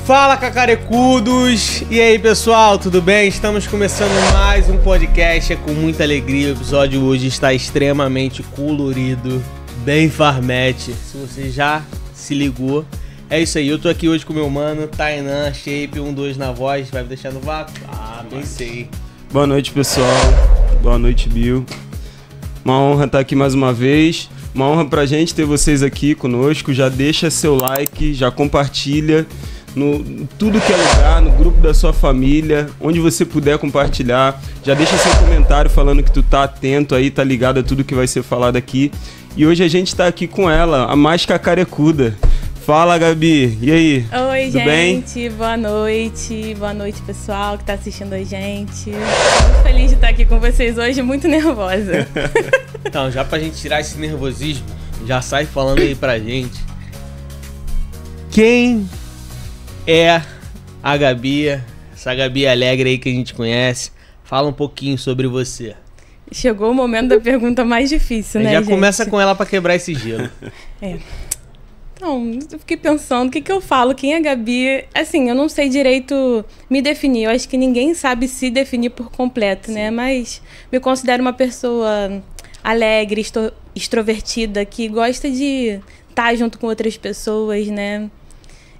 Fala, cacarecudos! E aí, pessoal, tudo bem? Estamos começando mais um podcast com muita alegria. O episódio hoje está extremamente colorido, bem farmete. Se você já se ligou, é isso aí. Eu tô aqui hoje com meu mano, Tainan, Shape, 12 na voz. Vai me deixar no vácuo? Ah, pensei. Boa noite, pessoal. Boa noite, Bill. Uma honra estar aqui mais uma vez. Uma honra pra gente ter vocês aqui conosco. Já deixa seu like, já compartilha no tudo que é lugar, no grupo da sua família, onde você puder compartilhar. Já deixa seu comentário falando que tu tá atento aí, tá ligado a tudo que vai ser falado aqui. E hoje a gente tá aqui com ela, a mais cacarecuda. Fala, Gabi. E aí? Oi, tudo gente. Bem? Boa noite. Boa noite, pessoal que tá assistindo a gente. Muito feliz de estar aqui com vocês hoje, muito nervosa. Então, já pra gente tirar esse nervosismo, já sai falando aí pra gente. Quem é a Gabi, essa Gabi alegre aí que a gente conhece? Fala um pouquinho sobre você. Chegou o momento da pergunta mais difícil, né, já gente? começa com ela pra quebrar esse gelo. Então, eu fiquei pensando, o que eu falo? Quem é a Gabi? Assim, eu não sei direito me definir. Eu acho que ninguém sabe se definir por completo, né? Mas me considero uma pessoa alegre, extrovertida, que gosta de estar junto com outras pessoas, né?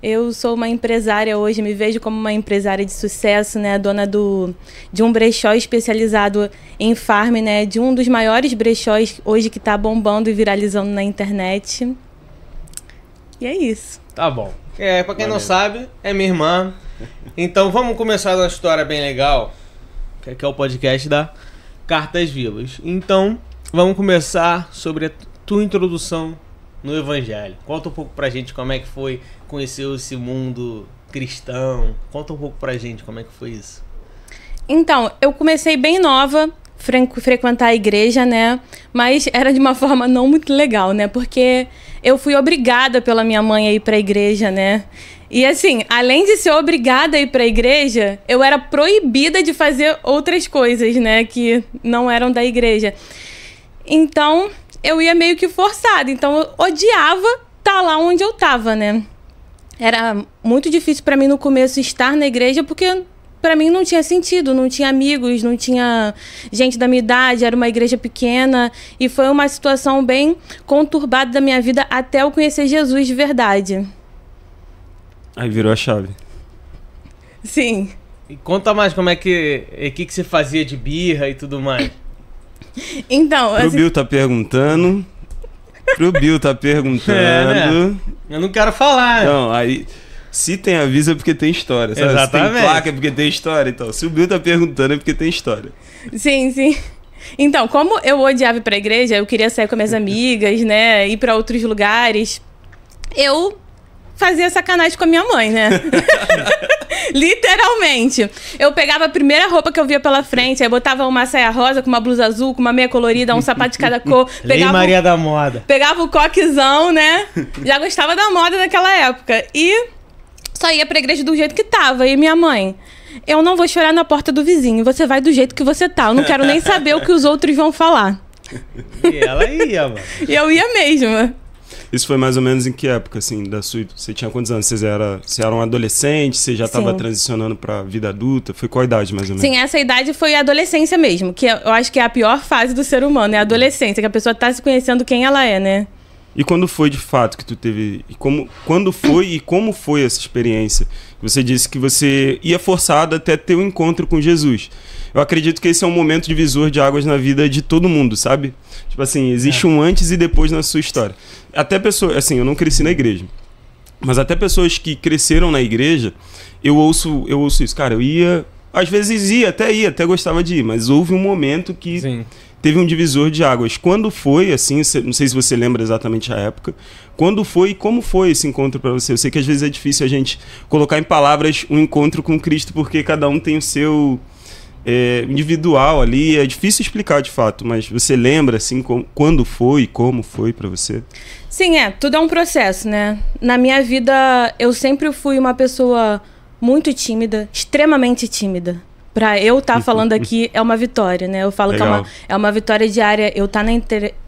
Eu sou uma empresária hoje, me vejo como uma empresária de sucesso, né? Dona de um brechó especializado em farm, né? De um dos maiores brechós hoje que está bombando e viralizando na internet. E é isso. Tá bom. Pra quem não sabe, é minha irmã. Então vamos começar uma história bem legal, que é o podcast da Cartas Vivas. Então, vamos começar sobre a tua introdução no Evangelho. Conta um pouco pra gente como é que foi conhecer esse mundo cristão. Conta um pouco pra gente como é que foi isso. Então, eu comecei bem nova frequentar a igreja, né? Mas era de uma forma não muito legal, né? Porque eu fui obrigada pela minha mãe a ir pra igreja, né? E assim, além de ser obrigada a ir pra igreja, eu era proibida de fazer outras coisas, né? Que não eram da igreja. Então, eu ia meio que forçada. Então, eu odiava estar lá onde eu tava, né? Era muito difícil pra mim no começo estar na igreja, porque pra mim não tinha sentido, não tinha amigos, não tinha gente da minha idade, era uma igreja pequena. E foi uma situação bem conturbada da minha vida até eu conhecer Jesus de verdade. Aí virou a chave. Sim. E conta mais como é que você fazia de birra e tudo mais. Então, Pro Bill tá perguntando. Né? Eu não quero falar. Não, aí... Se tem aviso é porque tem história, sabe? Exatamente. Se tem placa é porque tem história. Então, se o Bill tá perguntando é porque tem história. Sim, sim. Então, como eu odiava ir pra igreja, eu queria sair com minhas amigas, né? Ir pra outros lugares. Eu fazia sacanagem com a minha mãe, né? Literalmente. Eu pegava a primeira roupa que eu via pela frente, aí botava uma saia rosa com uma blusa azul, com uma meia colorida, um sapato de cada cor. Lei Maria da Moda. Pegava o coquezão, né? Já gostava da moda naquela época. E só ia pra igreja do jeito que tava. E minha mãe: eu não vou chorar na porta do vizinho, você vai do jeito que você tá. Eu não quero nem saber o que os outros vão falar. E ela ia, mano. E eu ia mesmo. Isso foi mais ou menos em que época, assim, da sua... Você tinha quantos anos? Você era um adolescente? Você já estava transicionando pra vida adulta? Foi qual a idade, mais ou menos? Sim, essa idade foi a adolescência mesmo, que eu acho que é a pior fase do ser humano, é a adolescência, que a pessoa tá se conhecendo quem ela é, né? E quando foi de fato que tu teve... Quando foi e como foi essa experiência? Você disse que você ia forçado até ter um encontro com Jesus. Eu acredito que esse é um momento divisor de águas na vida de todo mundo, sabe? Tipo assim, existe um antes e depois na sua história. Até pessoas... Assim, eu não cresci na igreja. Mas até pessoas que cresceram na igreja, eu ouço isso. Cara, eu ia... Às vezes até gostava de ir. Mas houve um momento que... Sim. Teve um divisor de águas. Quando foi, assim, não sei se você lembra exatamente a época, quando foi e como foi esse encontro para você? Eu sei que às vezes é difícil a gente colocar em palavras um encontro com Cristo, porque cada um tem o seu individual ali, é difícil explicar de fato, mas você lembra, assim, quando foi e como foi para você? Sim, tudo é um processo, né? Na minha vida, eu sempre fui uma pessoa muito tímida, extremamente tímida. Pra eu estar falando aqui é uma vitória, né? Eu falo Legal. Que é uma vitória diária eu estar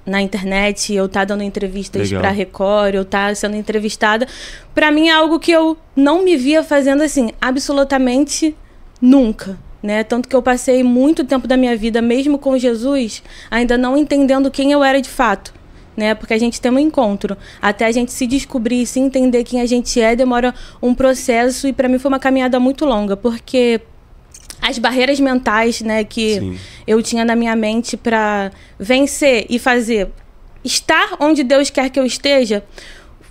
na internet, eu tá dando entrevistas pra Record, eu tá sendo entrevistada, pra mim é algo que eu não me via fazendo assim, absolutamente nunca, né? Tanto que eu passei muito tempo da minha vida, mesmo com Jesus, ainda não entendendo quem eu era de fato, né? Porque a gente tem um encontro. Até a gente se descobrir, se entender quem a gente é, demora um processo, e pra mim foi uma caminhada muito longa, porque as barreiras mentais, né, que eu tinha na minha mente pra vencer e fazer, estar onde Deus quer que eu esteja,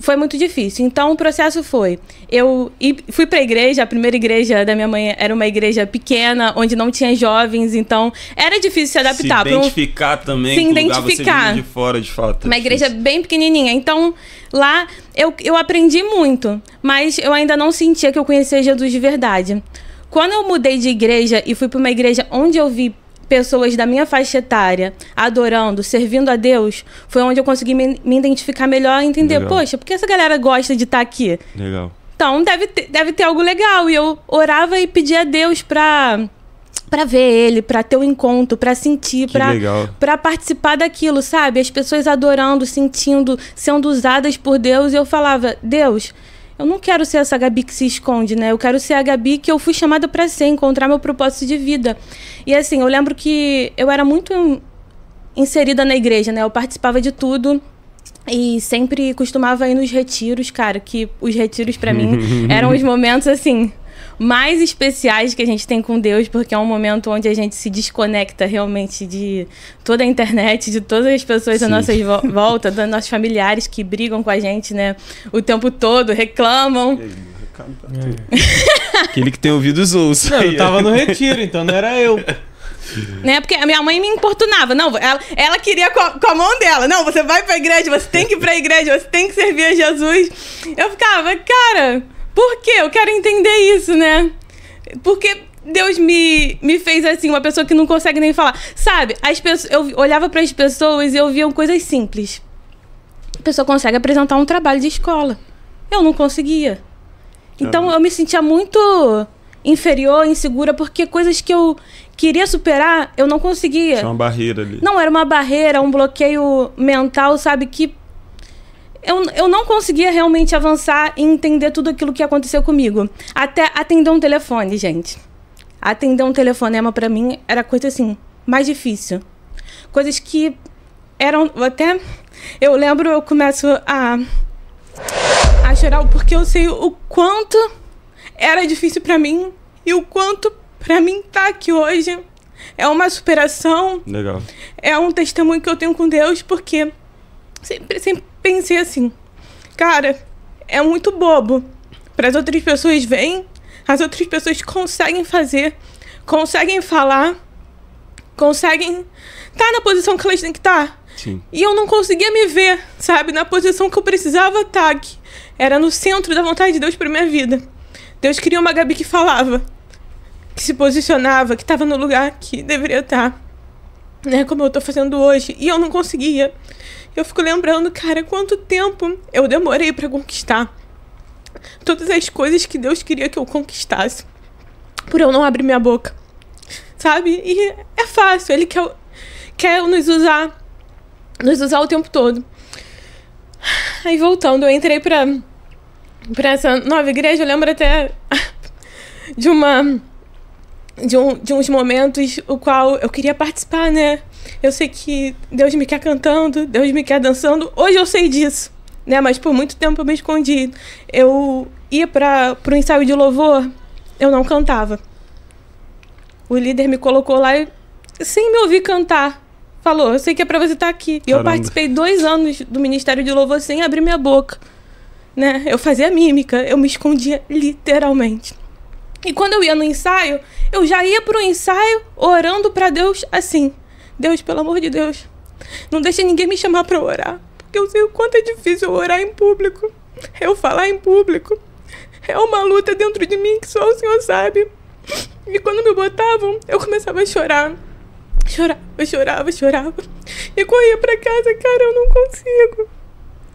foi muito difícil. Então, o processo foi... Eu fui para a igreja, a primeira igreja da minha mãe era uma igreja pequena, onde não tinha jovens, então era difícil se adaptar. Se identificar também se com identificar. O lugar, você vinha de fora, de fato. Uma igreja bem pequenininha. Então, lá eu aprendi muito, mas eu ainda não sentia que eu conhecia Jesus de verdade. Quando eu mudei de igreja e fui para uma igreja onde eu vi pessoas da minha faixa etária adorando, servindo a Deus, foi onde eu consegui me identificar melhor e entender, poxa, por que essa galera gosta de estar aqui? Legal. Então, deve ter algo legal. E eu orava e pedia a Deus pra ver ele, pra ter um encontro, pra sentir, pra participar daquilo, sabe? As pessoas adorando, sentindo, sendo usadas por Deus. E eu falava, Deus, eu não quero ser essa Gabi que se esconde, né? Eu quero ser a Gabi que eu fui chamada pra ser, encontrar meu propósito de vida. E assim, eu lembro que eu era muito inserida na igreja, né? Eu participava de tudo e sempre costumava ir nos retiros, cara, que os retiros pra mim eram os momentos, assim, mais especiais que a gente tem com Deus, porque é um momento onde a gente se desconecta realmente de toda a internet, de todas as pessoas à nossa volta, dos nossos familiares que brigam com a gente, né, o tempo todo, reclamam. Aquele que tem ouvidos ouça. Não, eu tava no retiro, então não era eu. Né, porque a minha mãe me importunava. Não, ela queria com a mão dela. Não, você vai pra igreja, você tem que ir pra igreja, você tem que servir a Jesus. Eu ficava, cara... Por quê? Eu quero entender isso, né? Porque Deus me fez assim, uma pessoa que não consegue nem falar. Sabe, eu olhava para as pessoas e eu via coisas simples. A pessoa consegue apresentar um trabalho de escola. Eu não conseguia. Então eu me sentia muito inferior, insegura, porque coisas que eu queria superar, eu não conseguia. Tinha uma barreira ali. Não, era uma barreira, um bloqueio mental, sabe, que... Eu não conseguia realmente avançar e entender tudo aquilo que aconteceu comigo. Até atender um telefone, gente. Atender um telefonema pra mim era coisa assim, mais difícil. Coisas que eram até... Eu lembro, eu começo a chorar porque eu sei o quanto era difícil pra mim e o quanto pra mim tá aqui hoje é uma superação. Legal. É um testemunho que eu tenho com Deus, porque sempre pensei assim, cara, é muito bobo. Para as outras pessoas verem, as outras pessoas conseguem fazer, conseguem falar, conseguem estar na posição que elas têm que estar. Sim. E eu não conseguia me ver, sabe, na posição que eu precisava estar, que era no centro da vontade de Deus para minha vida. Deus queria uma Gabi que falava, que se posicionava, que estava no lugar que deveria estar, né, como eu tô fazendo hoje, e eu não conseguia. Eu fico lembrando, cara, quanto tempo eu demorei para conquistar todas as coisas que Deus queria que eu conquistasse, por eu não abrir minha boca, sabe? E é fácil, Ele quer nos usar o tempo todo. Aí voltando, eu entrei pra essa nova igreja, eu lembro até de uns momentos o qual eu queria participar, né? Eu sei que Deus me quer cantando, Deus me quer dançando. Hoje eu sei disso, né? Mas por muito tempo eu me escondi. Eu ia pro ensaio de louvor, eu não cantava. O líder me colocou lá e, sem me ouvir cantar, falou, eu sei que é pra você estar aqui. E eu participei 2 anos do Ministério de Louvor sem abrir minha boca, né? Eu fazia mímica, eu me escondia literalmente. E quando eu ia no ensaio, eu já ia pro ensaio orando pra Deus assim, Deus, pelo amor de Deus, não deixa ninguém me chamar pra orar, porque eu sei o quanto é difícil orar em público, eu falar em público. É uma luta dentro de mim que só o Senhor sabe. E quando me botavam, eu começava a chorar. Chorava. E corria pra casa, cara, eu não consigo,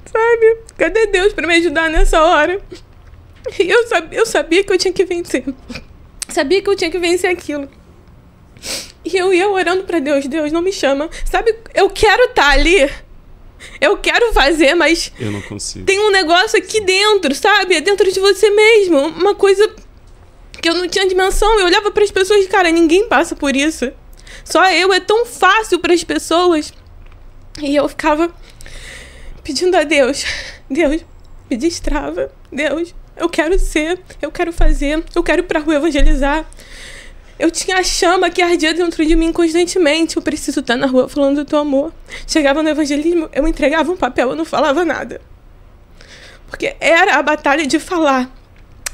sabe? Cadê Deus pra me ajudar nessa hora? E eu sabia que eu tinha que vencer. Sabia que eu tinha que vencer aquilo. E eu ia orando pra Deus, Deus, não me chama. Sabe, eu quero estar ali eu quero fazer, mas eu não consigo. Tem um negócio aqui dentro, sabe? É dentro de você mesmo. Uma coisa que eu não tinha dimensão. Eu olhava para as pessoas e, cara, ninguém passa por isso. Só eu, é tão fácil para as pessoas. E eu ficava pedindo a Deus, Deus, me destrava. Deus, eu quero ser, eu quero fazer, eu quero ir pra rua evangelizar. Eu tinha a chama que ardia dentro de mim constantemente. Eu preciso estar na rua falando do teu amor. Chegava no evangelismo, eu entregava um papel, eu não falava nada. Porque era a batalha de falar.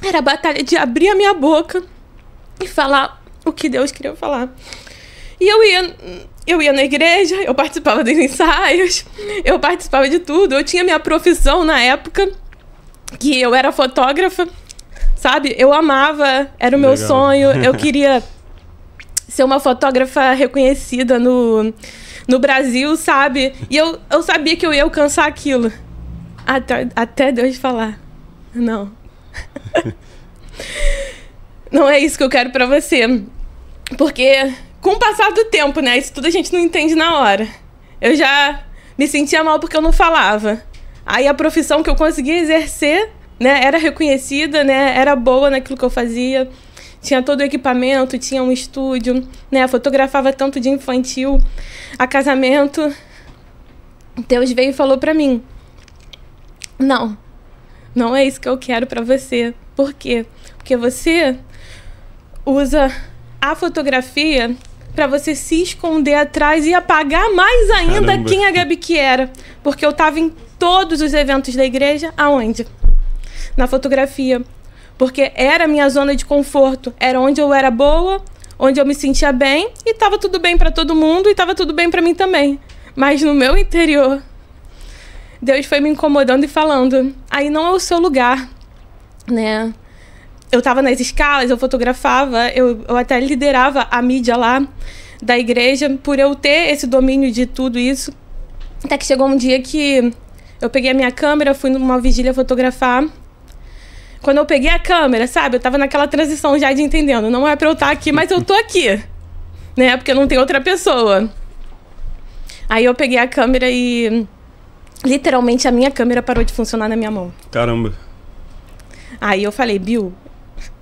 Era a batalha de abrir a minha boca e falar o que Deus queria falar. E eu ia na igreja, eu participava dos ensaios, eu participava de tudo. Eu tinha minha profissão na época, que eu era fotógrafa. Sabe? Eu amava, era o meu sonho. Eu queria ser uma fotógrafa reconhecida no Brasil, sabe? E eu sabia que eu ia alcançar aquilo. Até Deus falar, não. Não é isso que eu quero pra você. Porque com o passar do tempo, né? Isso tudo a gente não entende na hora. Eu já me sentia mal porque eu não falava. Aí a profissão que eu conseguia exercer, né, era reconhecida, né, era boa naquilo que eu fazia, tinha todo o equipamento, tinha um estúdio, né, fotografava tanto de infantil a casamento. Deus veio e falou pra mim, não é isso que eu quero pra você. Por quê? Porque você usa a fotografia pra você se esconder atrás e apagar mais ainda. Caramba. Quem a Gabi que era. Porque eu tava em todos os eventos da igreja, aonde? Na fotografia, porque era a minha zona de conforto, era onde eu era boa, onde eu me sentia bem, e tava tudo bem pra todo mundo, e tava tudo bem pra mim também. Mas no meu interior, Deus foi me incomodando e falando, aí não é o seu lugar, né? Eu tava nas escalas, eu fotografava, eu até liderava a mídia lá da igreja, por eu ter esse domínio de tudo isso. Até que chegou um dia que eu peguei a minha câmera, fui numa vigília fotografar. Quando eu peguei a câmera, sabe? Eu tava naquela transição já de entendendo. Não é pra eu estar aqui, mas eu tô aqui. Né? Porque não tem outra pessoa. Aí eu peguei a câmera e... literalmente a minha câmera parou de funcionar na minha mão. Caramba. Aí eu falei, Bill,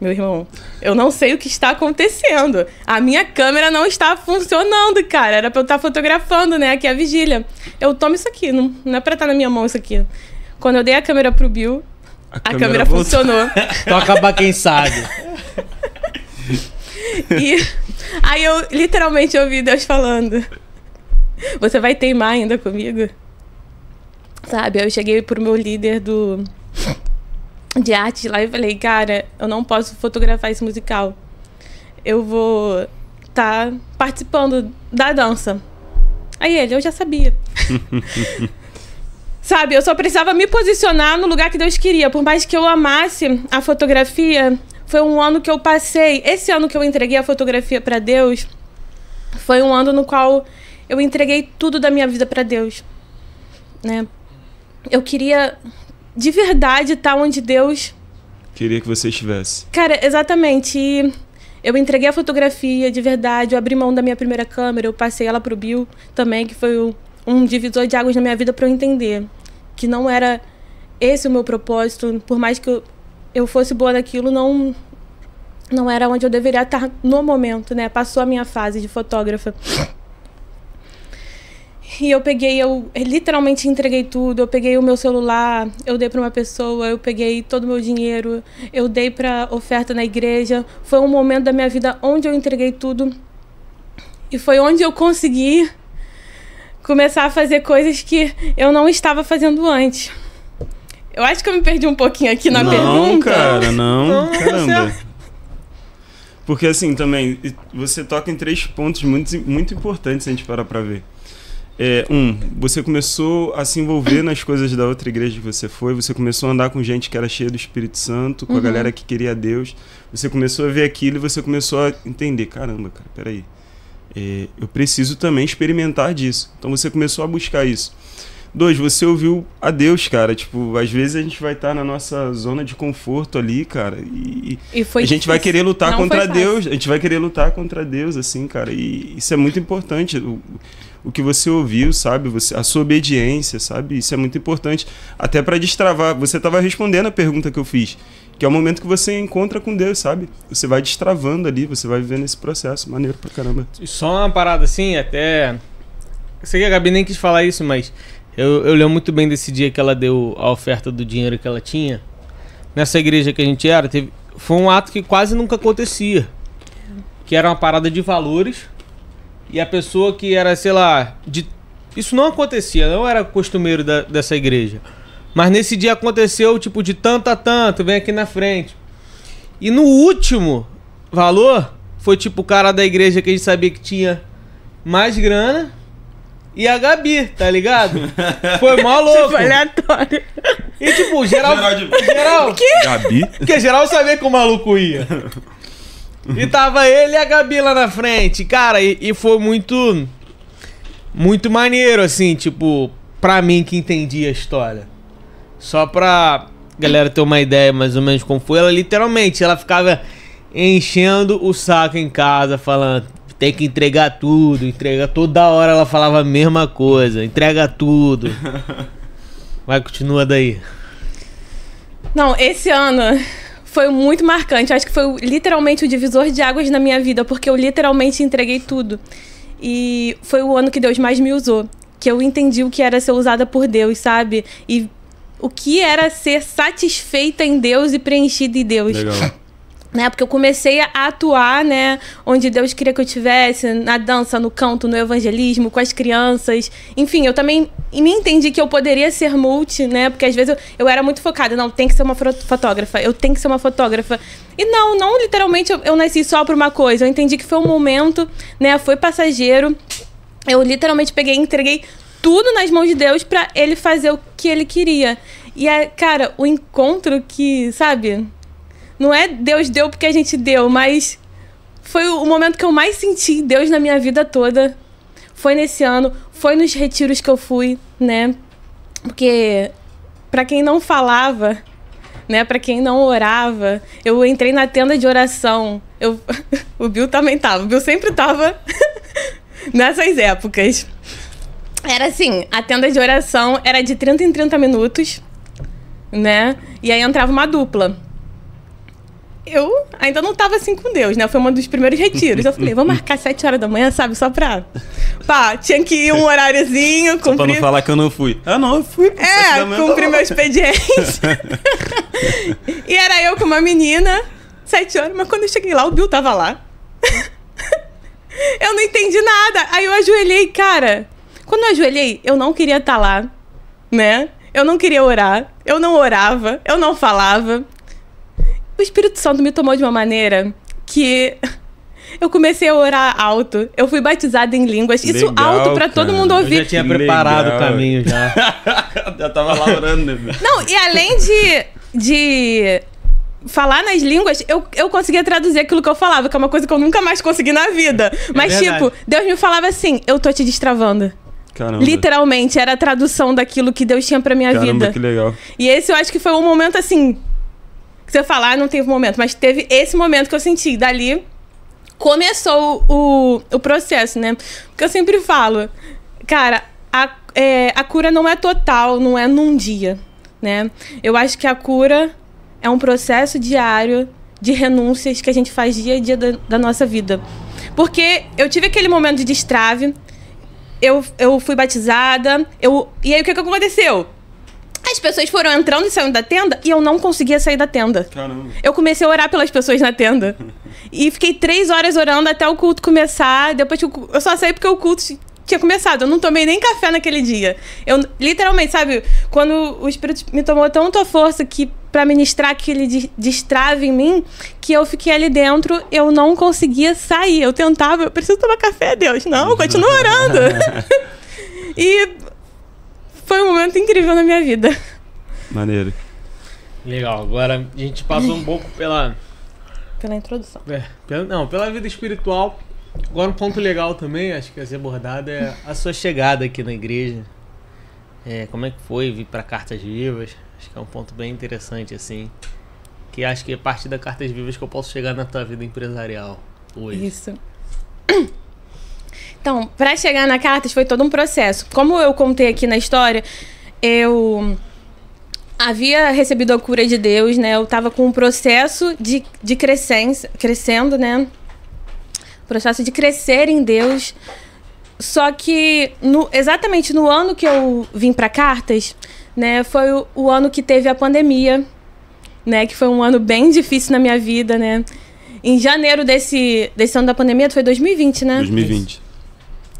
meu irmão, eu não sei o que está acontecendo. A minha câmera não está funcionando, cara. Era pra eu estar fotografando, né? Aqui a vigília. Eu tomo isso aqui, não é pra estar na minha mão isso aqui. Quando eu dei a câmera pro Bill... A câmera funcionou. Toca pra quem sabe. E aí eu literalmente ouvi Deus falando, você vai teimar ainda comigo? Sabe, eu cheguei pro meu líder de arte lá e falei, cara, eu não posso fotografar esse musical. Eu vou estar participando da dança. Aí eu já sabia. Sabe, eu só precisava me posicionar no lugar que Deus queria. Por mais que eu amasse a fotografia, foi um ano que eu passei... Esse ano que eu entreguei a fotografia para Deus, foi um ano no qual eu entreguei tudo da minha vida para Deus. Né? Eu queria, de verdade, estar onde Deus... queria que você estivesse. Cara, exatamente. E eu entreguei a fotografia, de verdade. Eu abri mão da minha primeira câmera, eu passei ela pro Bill também, que foi um divisor de águas na minha vida para eu entender que não era esse o meu propósito. Por mais que eu fosse boa naquilo, não era onde eu deveria estar no momento, né? Passou a minha fase de fotógrafa. E eu literalmente entreguei tudo. Eu peguei o meu celular, eu dei para uma pessoa, eu peguei todo o meu dinheiro, eu dei para oferta na igreja. Foi um momento da minha vida onde eu entreguei tudo. E foi onde eu consegui começar a fazer coisas que eu não estava fazendo antes. Eu acho que eu me perdi um pouquinho aqui na pergunta. Não, cara, não. Caramba. Porque assim, também, você toca em 3 pontos muito, muito importantes se a gente parar pra ver. Você começou a se envolver nas coisas da outra igreja que você foi, você começou a andar com gente que era cheia do Espírito Santo, com a galera que queria Deus, você começou a ver aquilo e você começou a entender, caramba, cara, peraí. Eu preciso também experimentar disso. Então você começou a buscar isso. 2, você ouviu a Deus, cara. Tipo, às vezes a gente vai estar na nossa zona de conforto ali, cara. E a gente vai querer lutar contra Deus. A gente vai querer lutar contra Deus, assim, cara. E isso é muito importante. O que você ouviu, sabe? A sua obediência, sabe? Isso é muito importante. Até para destravar. Você estava respondendo a pergunta que eu fiz. Que é o momento que você encontra com Deus, sabe? Você vai destravando ali, você vai vivendo esse processo. Maneiro pra caramba. Só uma parada assim, até... Eu sei que a Gabi nem quis falar isso, mas eu lembro muito bem desse dia que ela deu a oferta do dinheiro que ela tinha. Nessa igreja que a gente era, foi um ato que quase nunca acontecia. Que era uma parada de valores. E a pessoa que era, sei lá... Isso não acontecia, não era costumeiro dessa igreja. Mas nesse dia aconteceu, tipo, de tanto a tanto, vem aqui na frente. E no último valor, foi tipo o cara da igreja que a gente sabia que tinha mais grana e a Gabi, tá ligado? Foi mó louco. Tipo, aleatório. E tipo, geral... Gabi? Porque geral sabia que o maluco ia. E tava ele e a Gabi lá na frente. Cara, e foi muito... Muito maneiro, assim, tipo, pra mim que entendi a história. Só pra galera ter uma ideia mais ou menos como foi. Ela literalmente, ela ficava enchendo o saco em casa, falando, tem que entregar tudo, entrega toda hora. Ela falava a mesma coisa, entrega tudo. Vai, continua daí. Não, esse ano foi muito marcante. Acho que foi literalmente o divisor de águas na minha vida, porque eu literalmente entreguei tudo. E foi o ano que Deus mais me usou, que eu entendi o que era ser usada por Deus, sabe? E o que era ser satisfeita em Deus e preenchida em Deus. Legal. Né? Porque eu comecei a atuar, né, onde Deus queria que eu estivesse, na dança, no canto, no evangelismo, com as crianças. Enfim, eu também me entendi que eu poderia ser multi, né? Porque às vezes eu era muito focada. Não, tem que ser uma fotógrafa. Eu tenho que ser uma fotógrafa. E não literalmente eu nasci só pra uma coisa. Eu entendi que foi um momento, né? Foi passageiro. Eu literalmente peguei e entreguei tudo nas mãos de Deus pra Ele fazer o que Ele queria. E, cara, o encontro que, sabe... Não é Deus deu porque a gente deu, mas foi o momento que eu mais senti Deus na minha vida toda. Foi nesse ano, foi nos retiros que eu fui, né? Porque pra quem não falava, né? Pra quem não orava, eu entrei na tenda de oração. O Bill também tava. O Bill sempre tava nessas épocas. Era assim, a tenda de oração era de 30 em 30 minutos, né? E aí entrava uma dupla. Eu ainda não tava assim com Deus, né? Foi um dos primeiros retiros. Eu falei, vamos marcar 7 horas da manhã, sabe? Só pra... Pá, tinha que ir um horáriozinho, cumprir... Só pra não falar que eu não fui. Ah, não, eu fui. Cumprir meu expediente. E era eu com uma menina, 7 horas. Mas quando eu cheguei lá, o Bill tava lá. Eu não entendi nada. Aí eu ajoelhei, cara. Quando eu ajoelhei, eu não queria estar lá, né? Eu não queria orar. Eu não orava. Eu não falava. O Espírito Santo me tomou de uma maneira que eu comecei a orar alto. Eu fui batizada em línguas. Isso Legal, alto pra todo mundo ouvir. Eu já tinha preparado o caminho já. Já tava lá orando, né? Não, e além de falar nas línguas, eu conseguia traduzir aquilo que eu falava, que é uma coisa que eu nunca mais consegui na vida. Mas, tipo, Deus me falava assim, eu tô te destravando. Caramba. Literalmente, era a tradução daquilo que Deus tinha pra minha vida. Caramba, que legal. E esse eu acho que foi um momento assim... Que você falar, não teve momento, mas teve esse momento que eu senti. Dali começou o processo, né? Porque eu sempre falo, cara, a cura não é total, não é num dia, né? Eu acho que a cura é um processo diário de renúncias que a gente faz dia a dia da nossa vida. Porque eu tive aquele momento de destrave, eu fui batizada, e aí o que aconteceu? As pessoas foram entrando e saindo da tenda e eu não conseguia sair da tenda. Caramba. Eu comecei a orar pelas pessoas na tenda. E fiquei 3 horas orando até o culto começar. Depois eu só saí porque o culto tinha começado. Eu não tomei nem café naquele dia. Eu, literalmente, sabe? Quando o Espírito me tomou tanta força que pra ministrar aquele destrave em mim, que eu fiquei ali dentro, eu não conseguia sair. Eu tentava, eu preciso tomar café, Deus. Não, continua orando. E... foi um momento incrível na minha vida. Maneiro. Legal, agora a gente passou um pouco pela introdução. Pela vida espiritual. Agora um ponto legal também, acho que a ser abordado é a sua chegada aqui na igreja. como é que foi vir para Cartas Vivas. Acho que é um ponto bem interessante, assim. Que acho que é parte da Cartas Vivas que eu posso chegar na tua vida empresarial hoje. Isso. Então, para chegar na Cartas foi todo um processo. Como eu contei aqui na história, eu havia recebido a cura de Deus, né? Eu estava com um processo de crescendo, né? Processo de crescer em Deus. Só que exatamente no ano que eu vim para Cartas, né? Foi o ano que teve a pandemia, né? Que foi um ano bem difícil na minha vida, né? Em janeiro desse ano da pandemia, foi 2020, né?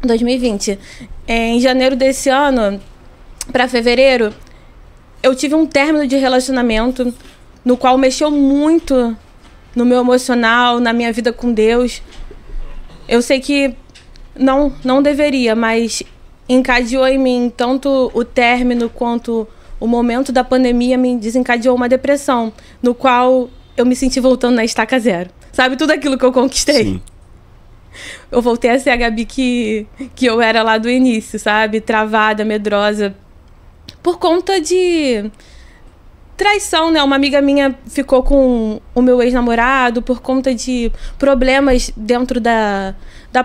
2020. Em janeiro desse ano, para fevereiro, eu tive um término de relacionamento no qual mexeu muito no meu emocional, na minha vida com Deus. Eu sei que não deveria, mas encadeou em mim tanto o término quanto o momento da pandemia me desencadeou uma depressão, no qual eu me senti voltando na estaca zero. Sabe, tudo aquilo que eu conquistei? Sim. Eu voltei a ser a Gabi que eu era lá do início, sabe? Travada, medrosa. Por conta de traição, né? Uma amiga minha ficou com o meu ex-namorado por conta de problemas dentro da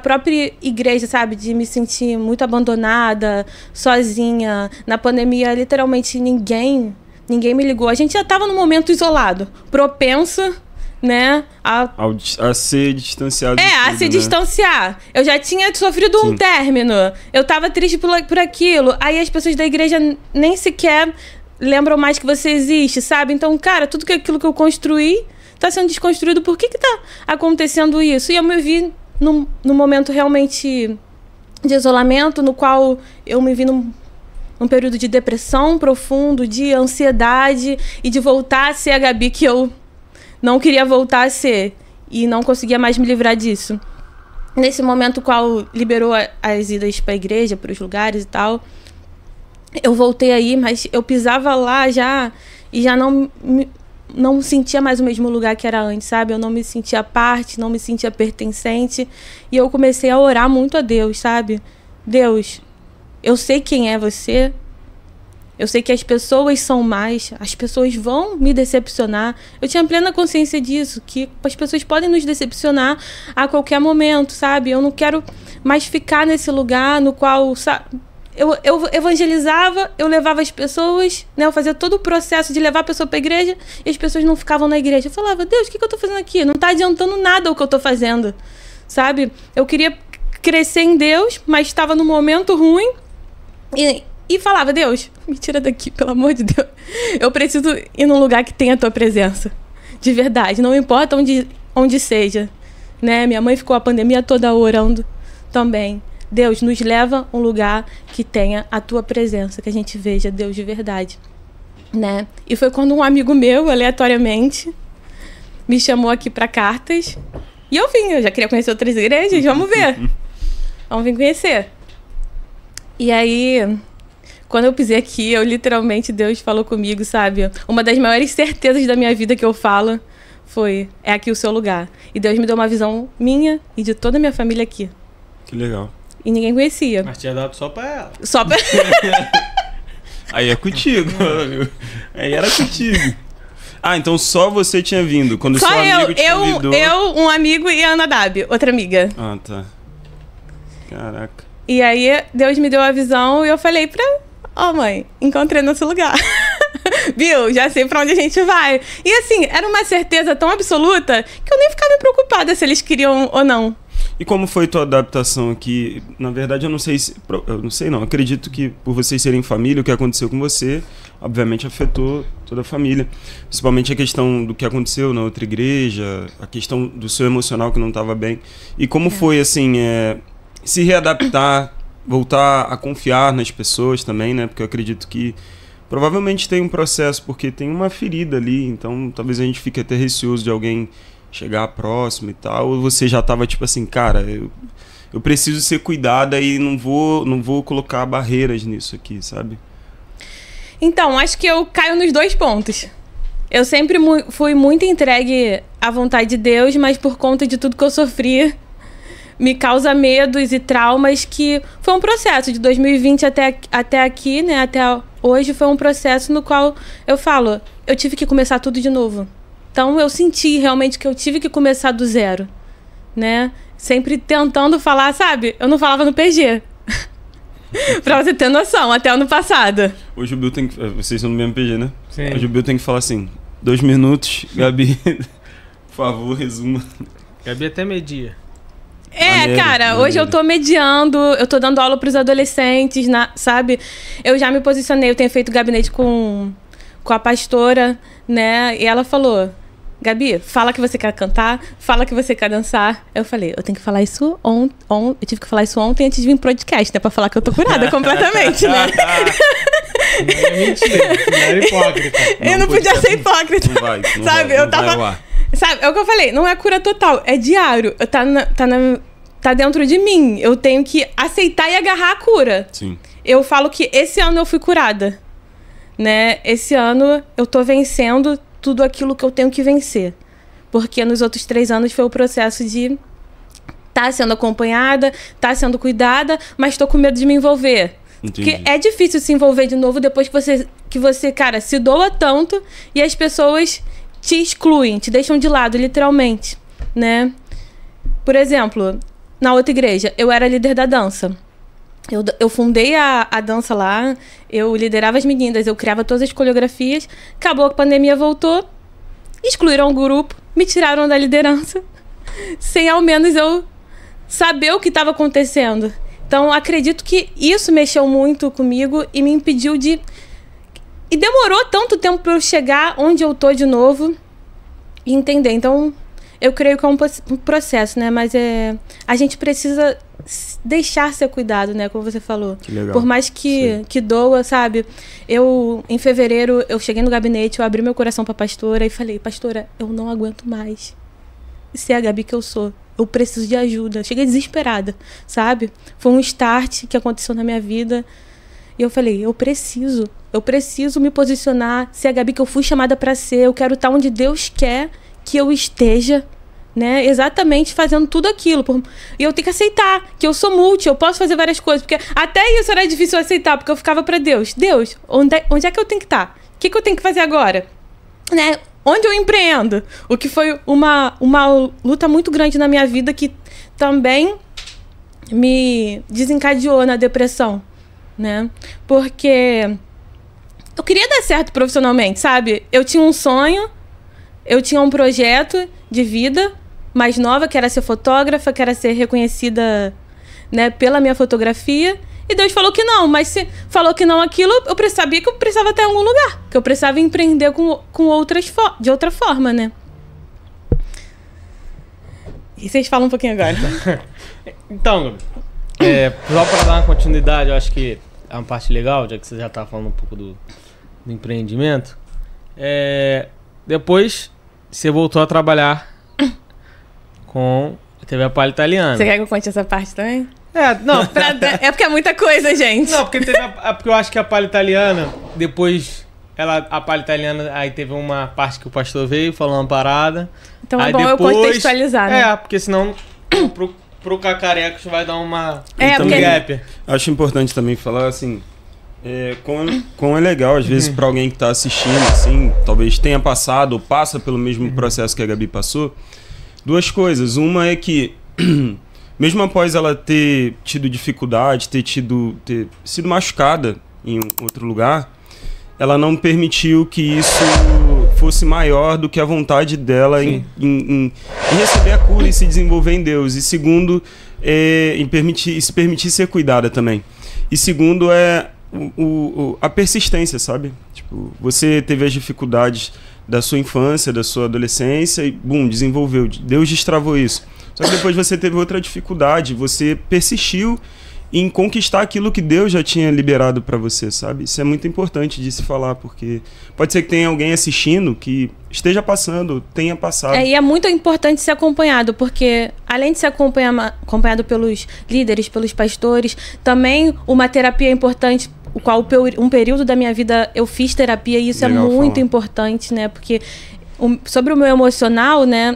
própria igreja, sabe? De me sentir muito abandonada, sozinha. Na pandemia, literalmente, ninguém me ligou. A gente já estava num momento isolado, propenso, né? A ser distanciado. A se distanciar. Eu já tinha sofrido um término. Eu tava triste por aquilo. Aí as pessoas da igreja nem sequer lembram mais que você existe, sabe? Então, cara, tudo aquilo que eu construí tá sendo desconstruído. Por que tá acontecendo isso? E eu me vi num momento realmente de isolamento, no qual eu me vi num período de depressão profundo, de ansiedade e de voltar a ser a Gabi que eu não queria voltar a ser e não conseguia mais me livrar disso. Nesse momento qual liberou as idas para a igreja, para os lugares e tal, eu voltei aí, mas eu pisava lá já e já não sentia mais o mesmo lugar que era antes, sabe? Eu não me sentia parte, não me sentia pertencente. E eu comecei a orar muito a Deus, sabe? Deus, eu sei quem é você. Eu sei que as pessoas são más, as pessoas vão me decepcionar. Eu tinha plena consciência disso, que as pessoas podem nos decepcionar a qualquer momento, sabe? Eu não quero mais ficar nesse lugar no qual, sabe, eu evangelizava, eu levava as pessoas, né? Eu fazia todo o processo de levar a pessoa para a igreja e as pessoas não ficavam na igreja. Eu falava, Deus, o que eu tô fazendo aqui? Não tá adiantando nada o que eu tô fazendo, sabe? Eu queria crescer em Deus, mas estava num momento ruim e falava, Deus, me tira daqui, pelo amor de Deus. Eu preciso ir num lugar que tenha a tua presença. De verdade, não importa onde seja. Né? Minha mãe ficou a pandemia toda orando também. Deus, nos leva a um lugar que tenha a tua presença, que a gente veja Deus de verdade. Né? E foi quando um amigo meu, aleatoriamente, me chamou aqui para Cartas. E eu vim, eu já queria conhecer outras igrejas, vamos ver. Vamos vir conhecer. E aí, quando eu pisei aqui, eu literalmente, Deus falou comigo, sabe? Uma das maiores certezas da minha vida que eu falo foi, é aqui o seu lugar. E Deus me deu uma visão minha e de toda a minha família aqui. Que legal. E ninguém conhecia. Mas tinha dado só pra ela. Só pra... Aí é contigo. Aí era contigo. Ah, então só você tinha vindo. Quando só seu amigo te convidou... eu, um amigo e a Ana Dabi, outra amiga. Ah, tá. Caraca. E aí Deus me deu a visão e eu falei mãe, encontrei nosso lugar. Viu? Já sei pra onde a gente vai. E assim, era uma certeza tão absoluta que eu nem ficava preocupada se eles queriam ou não. E como foi tua adaptação aqui? Na verdade, eu não sei, acredito que por vocês serem família, o que aconteceu com você, obviamente afetou toda a família. Principalmente a questão do que aconteceu na outra igreja, a questão do seu emocional que não estava bem. E como foi, assim, se readaptar, voltar a confiar nas pessoas também, né? Porque eu acredito que provavelmente tem um processo, porque tem uma ferida ali, então talvez a gente fique até receoso de alguém chegar próximo e tal, ou você já tava tipo assim, cara, eu preciso ser cuidada e não vou colocar barreiras nisso aqui, sabe? Então, acho que eu caio nos dois pontos. Eu sempre fui muito entregue à vontade de Deus, mas por conta de tudo que eu sofri, me causa medos e traumas, que foi um processo de 2020 até aqui, né? Até hoje foi um processo no qual eu falo, eu tive que começar tudo de novo. Então eu senti realmente que eu tive que começar do zero, né? Sempre tentando falar, sabe? Eu não falava no PG. Pra você ter noção, até ano passado. Hoje o Bill tem que... Vocês são no mesmo PG, né? Sim. Hoje o Bill tem que falar assim, 2 minutos, Gabi, por favor, resuma. Gabi até media. Maneiro, cara, hoje eu tô mediando, eu tô dando aula pros adolescentes, sabe? Eu já me posicionei, eu tenho feito gabinete com a pastora, né? E ela falou, Gabi, fala que você quer cantar, fala que você quer dançar. Eu falei, eu tenho que falar isso eu tive que falar isso ontem antes de vir pro podcast, né? Pra falar que eu tô curada completamente, né? Não é mentira, não é hipócrita. Eu não podia ser hipócrita. Não vai, sabe? Eu tava... Sabe, é o que eu falei, não é cura total, é diário. Tá dentro de mim. Eu tenho que aceitar e agarrar a cura. Sim. Eu falo que esse ano eu fui curada, né? Esse ano eu tô vencendo tudo aquilo que eu tenho que vencer. Porque nos outros 3 anos foi o processo de tá sendo acompanhada, tá sendo cuidada, mas tô com medo de me envolver. Entendi. Porque é difícil se envolver de novo depois que você, cara, se doa tanto e as pessoas te excluem, te deixam de lado, literalmente, né? Por exemplo, na outra igreja, eu era líder da dança. Eu fundei a dança lá, eu liderava as meninas, eu criava todas as coreografias. Acabou que a pandemia voltou, excluíram o grupo, me tiraram da liderança, sem ao menos eu saber o que estava acontecendo. Então, acredito que isso mexeu muito comigo e me impediu de... E demorou tanto tempo para eu chegar onde eu tô de novo e entender. Então, eu creio que é um processo, né? Mas a gente precisa deixar ser cuidado, né? Como você falou. Que legal. Por mais que doa, sabe? Em fevereiro, eu cheguei no gabinete, eu abri meu coração pra pastora e falei, pastora, eu não aguento mais ser a Gabi que eu sou. Eu preciso de ajuda. Cheguei desesperada, sabe? Foi um start que aconteceu na minha vida. E eu falei, eu preciso me posicionar, ser a Gabi que eu fui chamada pra ser. Eu quero estar onde Deus quer que eu esteja, né? Exatamente fazendo tudo aquilo. E eu tenho que aceitar que eu sou multi, eu posso fazer várias coisas. Porque até isso era difícil aceitar, porque eu ficava pra Deus. Deus, onde é que eu tenho que estar? O que eu tenho que fazer agora? Né? Onde eu empreendo? O que foi uma luta muito grande na minha vida, que também me desencadeou na depressão, né? Porque eu queria dar certo profissionalmente, sabe? Eu tinha um sonho, eu tinha um projeto de vida mais nova, que era ser fotógrafa, que era ser reconhecida, né, pela minha fotografia. E Deus falou que não, mas se falou que não aquilo, eu sabia que eu precisava estar em algum lugar, que eu precisava empreender de outra forma, né? E vocês falam um pouquinho agora. Então, só para dar uma continuidade, eu acho que é uma parte legal, já que você já tá falando um pouco do empreendimento. Depois você voltou a trabalhar com a TV A Palha Italiana. Você quer que eu conte essa parte também? Não. É porque é muita coisa, gente. Não, porque porque eu acho que a Palha Italiana, depois, a Palha Italiana, aí teve uma parte que o pastor veio, falou uma parada. Então aí é bom depois, eu contextualizar, né? porque senão pro Cacarecos vai dar uma... porque... gap. Acho importante também falar, assim, como é legal, às vezes, pra alguém que tá assistindo, assim, talvez tenha passado ou passa pelo mesmo processo que a Gabi passou, 2 coisas. Uma é que... Mesmo após ela ter tido dificuldade, ter sido machucada em outro lugar, ela não permitiu que isso fosse maior do que a vontade dela em receber a cura e se desenvolver em Deus. E segundo, se permitir ser cuidada também. E segundo a persistência, sabe? Tipo, você teve as dificuldades da sua infância, da sua adolescência e, desenvolveu. Deus destravou isso. Só que depois você teve outra dificuldade, você persistiu em conquistar aquilo que Deus já tinha liberado para você, sabe? Isso é muito importante de se falar, porque pode ser que tenha alguém assistindo que esteja passando, tenha passado. E é muito importante ser acompanhado, porque além de ser acompanhado pelos líderes, pelos pastores, também uma terapia é importante, o qual um período da minha vida eu fiz terapia, e isso legal, é muito importante, né? Porque sobre o meu emocional, né?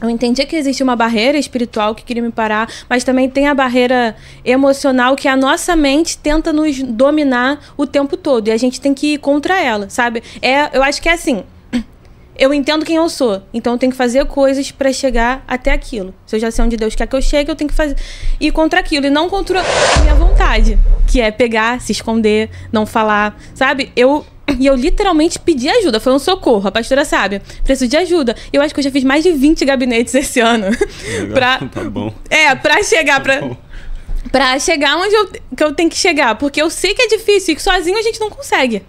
Eu entendia que existia uma barreira espiritual que queria me parar, mas também tem a barreira emocional que a nossa mente tenta nos dominar o tempo todo. E a gente tem que ir contra ela, sabe? Eu acho que é assim. Eu entendo quem eu sou, então eu tenho que fazer coisas pra chegar até aquilo. Se eu já sei onde Deus quer que eu chegue, eu tenho que ir contra aquilo. E não contra a minha vontade, que é pegar, se esconder, não falar, sabe? E eu literalmente pedi ajuda, foi um socorro, a pastora sabe, preciso de ajuda. Eu acho que eu já fiz mais de 20 gabinetes esse ano. Tá bom. Pra chegar, pra chegar onde eu tenho que chegar, porque eu sei que é difícil e que sozinho a gente não consegue.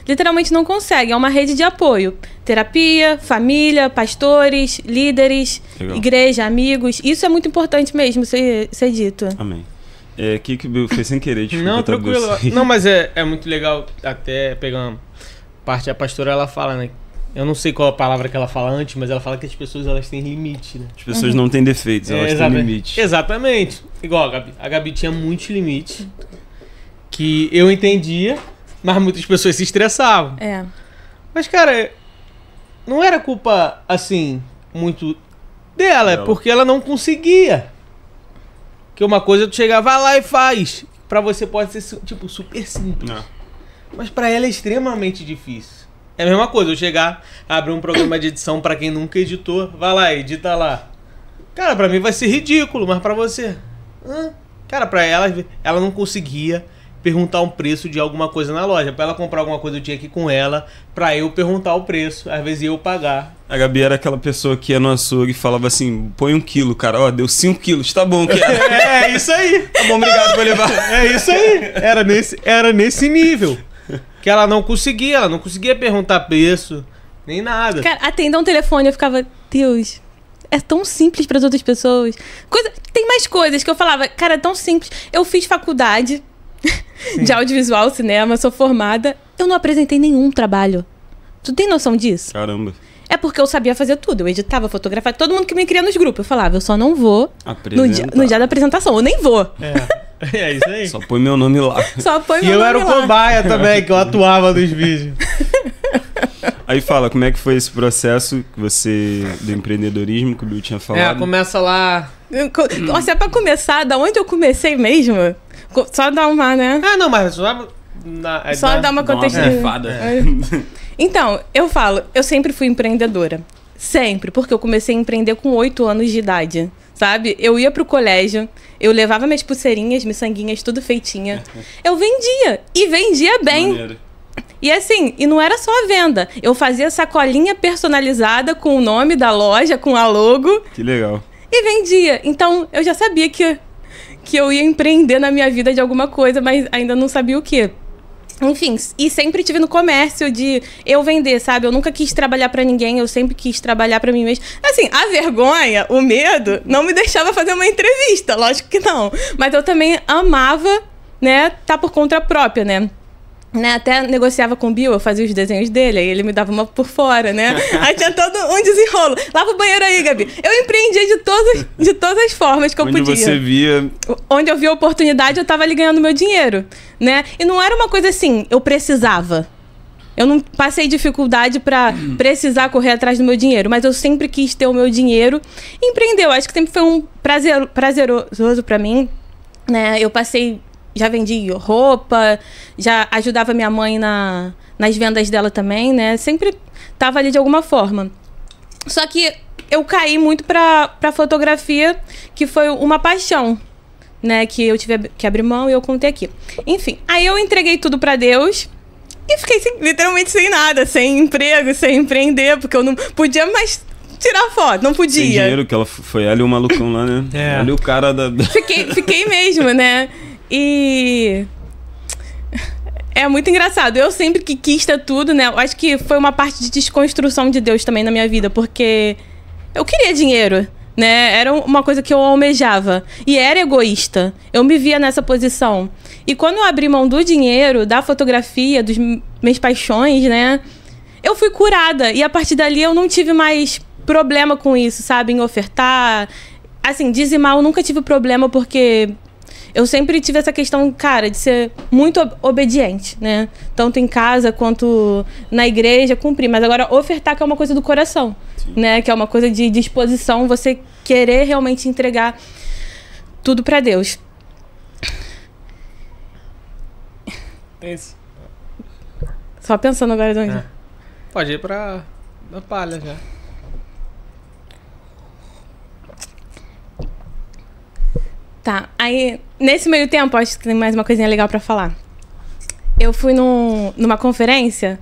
Literalmente não consegue, é uma rede de apoio. Terapia, família, pastores, líderes, legal. Igreja, amigos, isso é muito importante mesmo ser dito. Amém. Que foi sem querer, desculpa. Não, tranquilo. Não, mas é muito legal, até pegando parte, a pastora ela fala, né? Eu não sei qual a palavra que ela fala antes, mas ela fala que as pessoas elas têm limite, né? As pessoas não têm defeitos, elas têm limite. Exatamente. Igual a Gabi. A Gabi tinha muitos limites que eu entendia, mas muitas pessoas se estressavam. Mas, cara, não era culpa, assim, muito dela, é porque ela não conseguia. Que uma coisa tu chega, vai lá e faz. Pra você pode ser, tipo, super simples. Não. Mas pra ela é extremamente difícil. É a mesma coisa, eu chegar, abrir um programa de edição pra quem nunca editou, vai lá, edita lá. Cara, pra mim vai ser ridículo, mas pra você... Cara, pra ela não conseguia perguntar um preço de alguma coisa na loja. Pra ela comprar alguma coisa, eu tinha que ir com ela, pra eu perguntar o preço, às vezes eu pagar. A Gabi era aquela pessoa que ia no açougue e falava assim, põe 1 quilo, cara, ó, deu 5 quilos, tá bom, que é isso aí. Tá bom, obrigado, vou levar. É isso aí, era nesse nível. Que ela não conseguia perguntar preço, nem nada. Cara, atender um telefone, eu ficava, Deus, é tão simples para as outras pessoas. Tem mais coisas que eu falava, cara, é tão simples. Eu fiz faculdade de audiovisual, cinema, sou formada. Eu não apresentei nenhum trabalho. Tu tem noção disso? Caramba. É porque eu sabia fazer tudo. Eu editava, fotografava. Todo mundo que me queria nos grupos. Eu falava, eu só não vou no dia da apresentação. Eu nem vou. É isso aí. Só põe meu nome lá. E eu era o cobaia também, que eu atuava nos vídeos. Aí fala, como é que foi esse processo que você do empreendedorismo que o Bill tinha falado? Começa lá. Nossa, é pra começar, da onde eu comecei mesmo? Só dar uma, né? Não, mas só dar uma contextualizada. Então, eu sempre fui empreendedora. Sempre, porque eu comecei a empreender com 8 anos de idade. Sabe? Eu ia pro colégio, eu levava minhas pulseirinhas, miçanguinhas, tudo feitinha. Eu vendia, e vendia bem. Maneiro. E assim, e não era só a venda. Eu fazia sacolinha personalizada com o nome da loja, com a logo. Que legal. E vendia. Então, eu já sabia que eu ia empreender na minha vida de alguma coisa, mas ainda não sabia o quê. Enfim, e sempre tive no comércio de eu vender, sabe? Eu nunca quis trabalhar pra ninguém, eu sempre quis trabalhar pra mim mesmo. Assim, a vergonha, o medo, não me deixava fazer uma entrevista, lógico que não. Mas eu também amava, né, tá por conta própria, né? Até negociava com o Bill, eu fazia os desenhos dele, aí ele me dava uma por fora, né? Aí tinha todo um desenrolo. Lava o banheiro aí, Gabi. Eu empreendia de todas as formas que eu podia. Onde você via... Onde eu via oportunidade, eu tava ali ganhando meu dinheiro, né? E não era uma coisa assim, eu precisava. Eu não passei dificuldade pra precisar correr atrás do meu dinheiro, mas eu sempre quis ter o meu dinheiro e empreender. Eu acho que sempre foi um prazeroso pra mim, né? Eu passei... Já vendi roupa, já ajudava minha mãe nas vendas dela também, né? Sempre tava ali de alguma forma. Só que eu caí muito pra fotografia, que foi uma paixão, né? Que eu tive que abrir mão e eu contei aqui. Enfim, aí eu entreguei tudo pra Deus e fiquei literalmente sem nada, sem emprego, sem empreender, porque eu não podia mais... tirar foto, não podia. Sem dinheiro, que ela foi ela e o malucão lá, né? Ela e o cara da... Fiquei mesmo, né? E é muito engraçado. Eu sempre que quis ter tudo, né? Eu acho que foi uma parte de desconstrução de Deus também na minha vida, porque eu queria dinheiro, né? Era uma coisa que eu almejava. E era egoísta. Eu me via nessa posição. E quando eu abri mão do dinheiro, da fotografia, dos minhas paixões, né? Eu fui curada. E a partir dali eu não tive mais problema com isso, sabe? Em ofertar. Assim, dizimar eu nunca tive problema, porque... eu sempre tive essa questão, cara, de ser muito obediente, né? Tanto em casa quanto na igreja, cumprir. Mas agora, ofertar que é uma coisa do coração, né? Que é uma coisa de disposição, você querer realmente entregar tudo pra Deus. Isso. Só pensando agora de onde. Pode ir pra palha já. Tá, aí nesse meio tempo, acho que tem mais uma coisinha legal pra falar. Eu fui numa conferência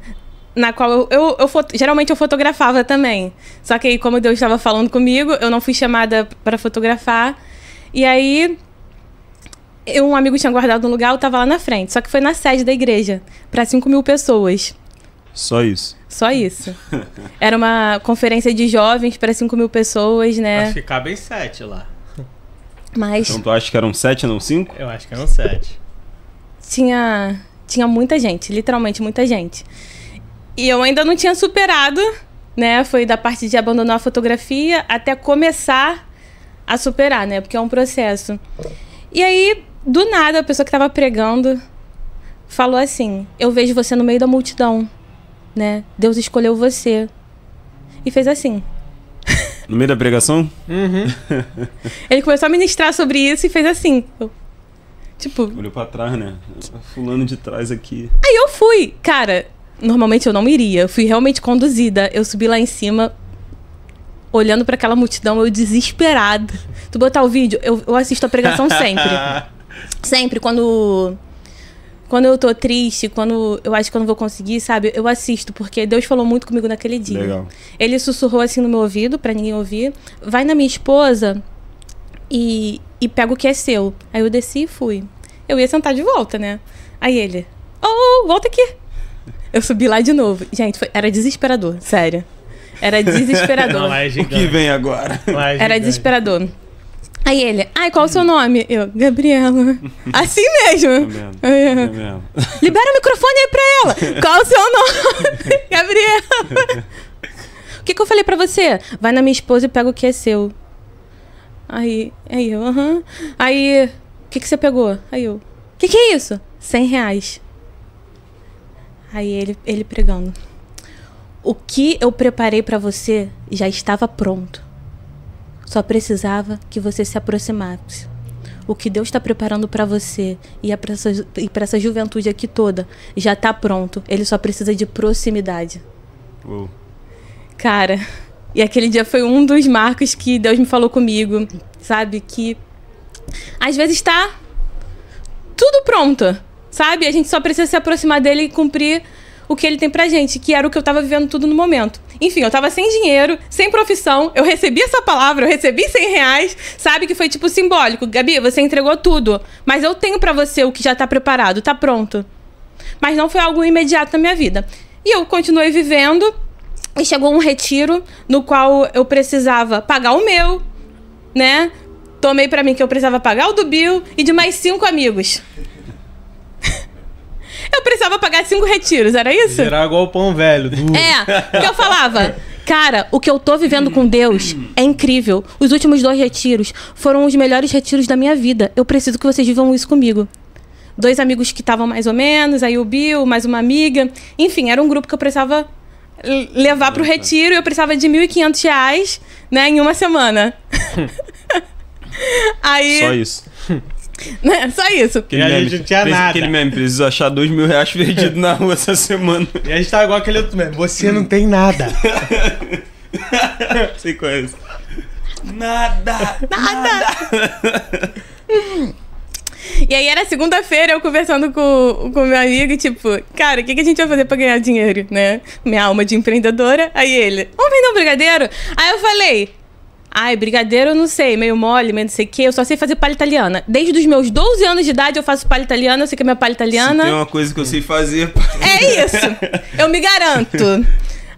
na qual geralmente eu fotografava também. Só que aí, como Deus estava falando comigo, eu não fui chamada para fotografar. E aí, um amigo tinha guardado um lugar, eu tava lá na frente. Só que foi na sede da igreja, para 5.000 pessoas. Só isso? Só isso. Era uma conferência de jovens para 5.000 pessoas, né? Acho que cabem 7 lá. Mas então tu acha que eram 7, não 5? Eu acho que eram 7. Tinha muita gente, literalmente muita gente. E eu ainda não tinha superado, né? Foi da parte de abandonar a fotografia até começar a superar, né? Porque é um processo. E aí, do nada, a pessoa que estava pregando falou assim: eu vejo você no meio da multidão, né? Deus escolheu você. E fez assim. No meio da pregação? Uhum. Ele começou a ministrar sobre isso e fez assim. Tipo... Olhou pra trás, né? Fulano de trás aqui. Aí eu fui. Cara, normalmente eu não iria. Eu fui realmente conduzida. Eu subi lá em cima, olhando pra aquela multidão, eu desesperada. Tu botar o vídeo, eu assisto a pregação sempre. Sempre, quando eu tô triste, quando eu acho que eu não vou conseguir, sabe? Eu assisto, porque Deus falou muito comigo naquele dia. Legal. Ele sussurrou assim no meu ouvido, pra ninguém ouvir. Vai na minha esposa e pega o que é seu. Aí eu desci e fui. Eu ia sentar de volta, né? Aí ele... volta aqui. Eu subi lá de novo. Gente, era desesperador, sério. Era desesperador. Não, é O que vem agora? Era desesperador. Aí ele, qual é o seu nome? Eu, Gabriela. Assim mesmo. Libera o microfone aí pra ela. Qual é o seu nome? Gabriela. O que eu falei pra você? Vai na minha esposa e pega o que é seu. Aí eu, Aí, o que você pegou? Aí eu, o que é isso? R$100. Aí ele pregando. O que eu preparei pra você já estava pronto. Só precisava que você se aproximasse. O que Deus está preparando para você e para essa juventude aqui toda já está pronto. Ele só precisa de proximidade. Cara, e aquele dia foi um dos marcos que Deus me falou comigo, sabe? Que às vezes está tudo pronto, sabe? A gente só precisa se aproximar dele e cumprir o que ele tem pra gente, que era o que eu tava vivendo tudo no momento. Enfim, eu tava sem dinheiro, sem profissão, eu recebi essa palavra, eu recebi R$100, sabe? Que foi tipo simbólico. Gabi, você entregou tudo, mas eu tenho pra você o que já tá preparado, tá pronto. Mas não foi algo imediato na minha vida. E eu continuei vivendo, e chegou um retiro no qual eu precisava pagar o meu, né? Tomei pra mim que eu precisava pagar o do Bill e de mais 5 amigos. Eu precisava pagar 5 retiros, era isso? Era igual o pão velho. Que eu falava, cara, o que eu tô vivendo com Deus é incrível. Os últimos 2 retiros foram os melhores retiros da minha vida. Eu preciso que vocês vivam isso comigo. 2 amigos que estavam mais ou menos, aí o Bill, mais uma amiga. Enfim, era um grupo que eu precisava levar pro retiro e eu precisava de R$1.500, né, em uma semana. Aí... Só isso. Só isso. E a gente não tinha nada. Aquele meme, preciso achar R$2.000 perdido na rua essa semana. E a gente tá igual aquele outro meme. Você não tem nada. Sei qual é isso. Nada. E aí era segunda-feira, eu conversando com meu amigo, tipo, cara, o que a gente vai fazer pra ganhar dinheiro, né? Minha alma de empreendedora. Aí ele, vamos vender um brigadeiro? Aí eu falei... brigadeiro eu não sei, meio mole, meio não sei o quê. Eu só sei fazer palha italiana. Desde os meus 12 anos de idade eu faço palha italiana, eu sei que é minha palha italiana. Se tem uma coisa que eu sei fazer... É isso, eu me garanto.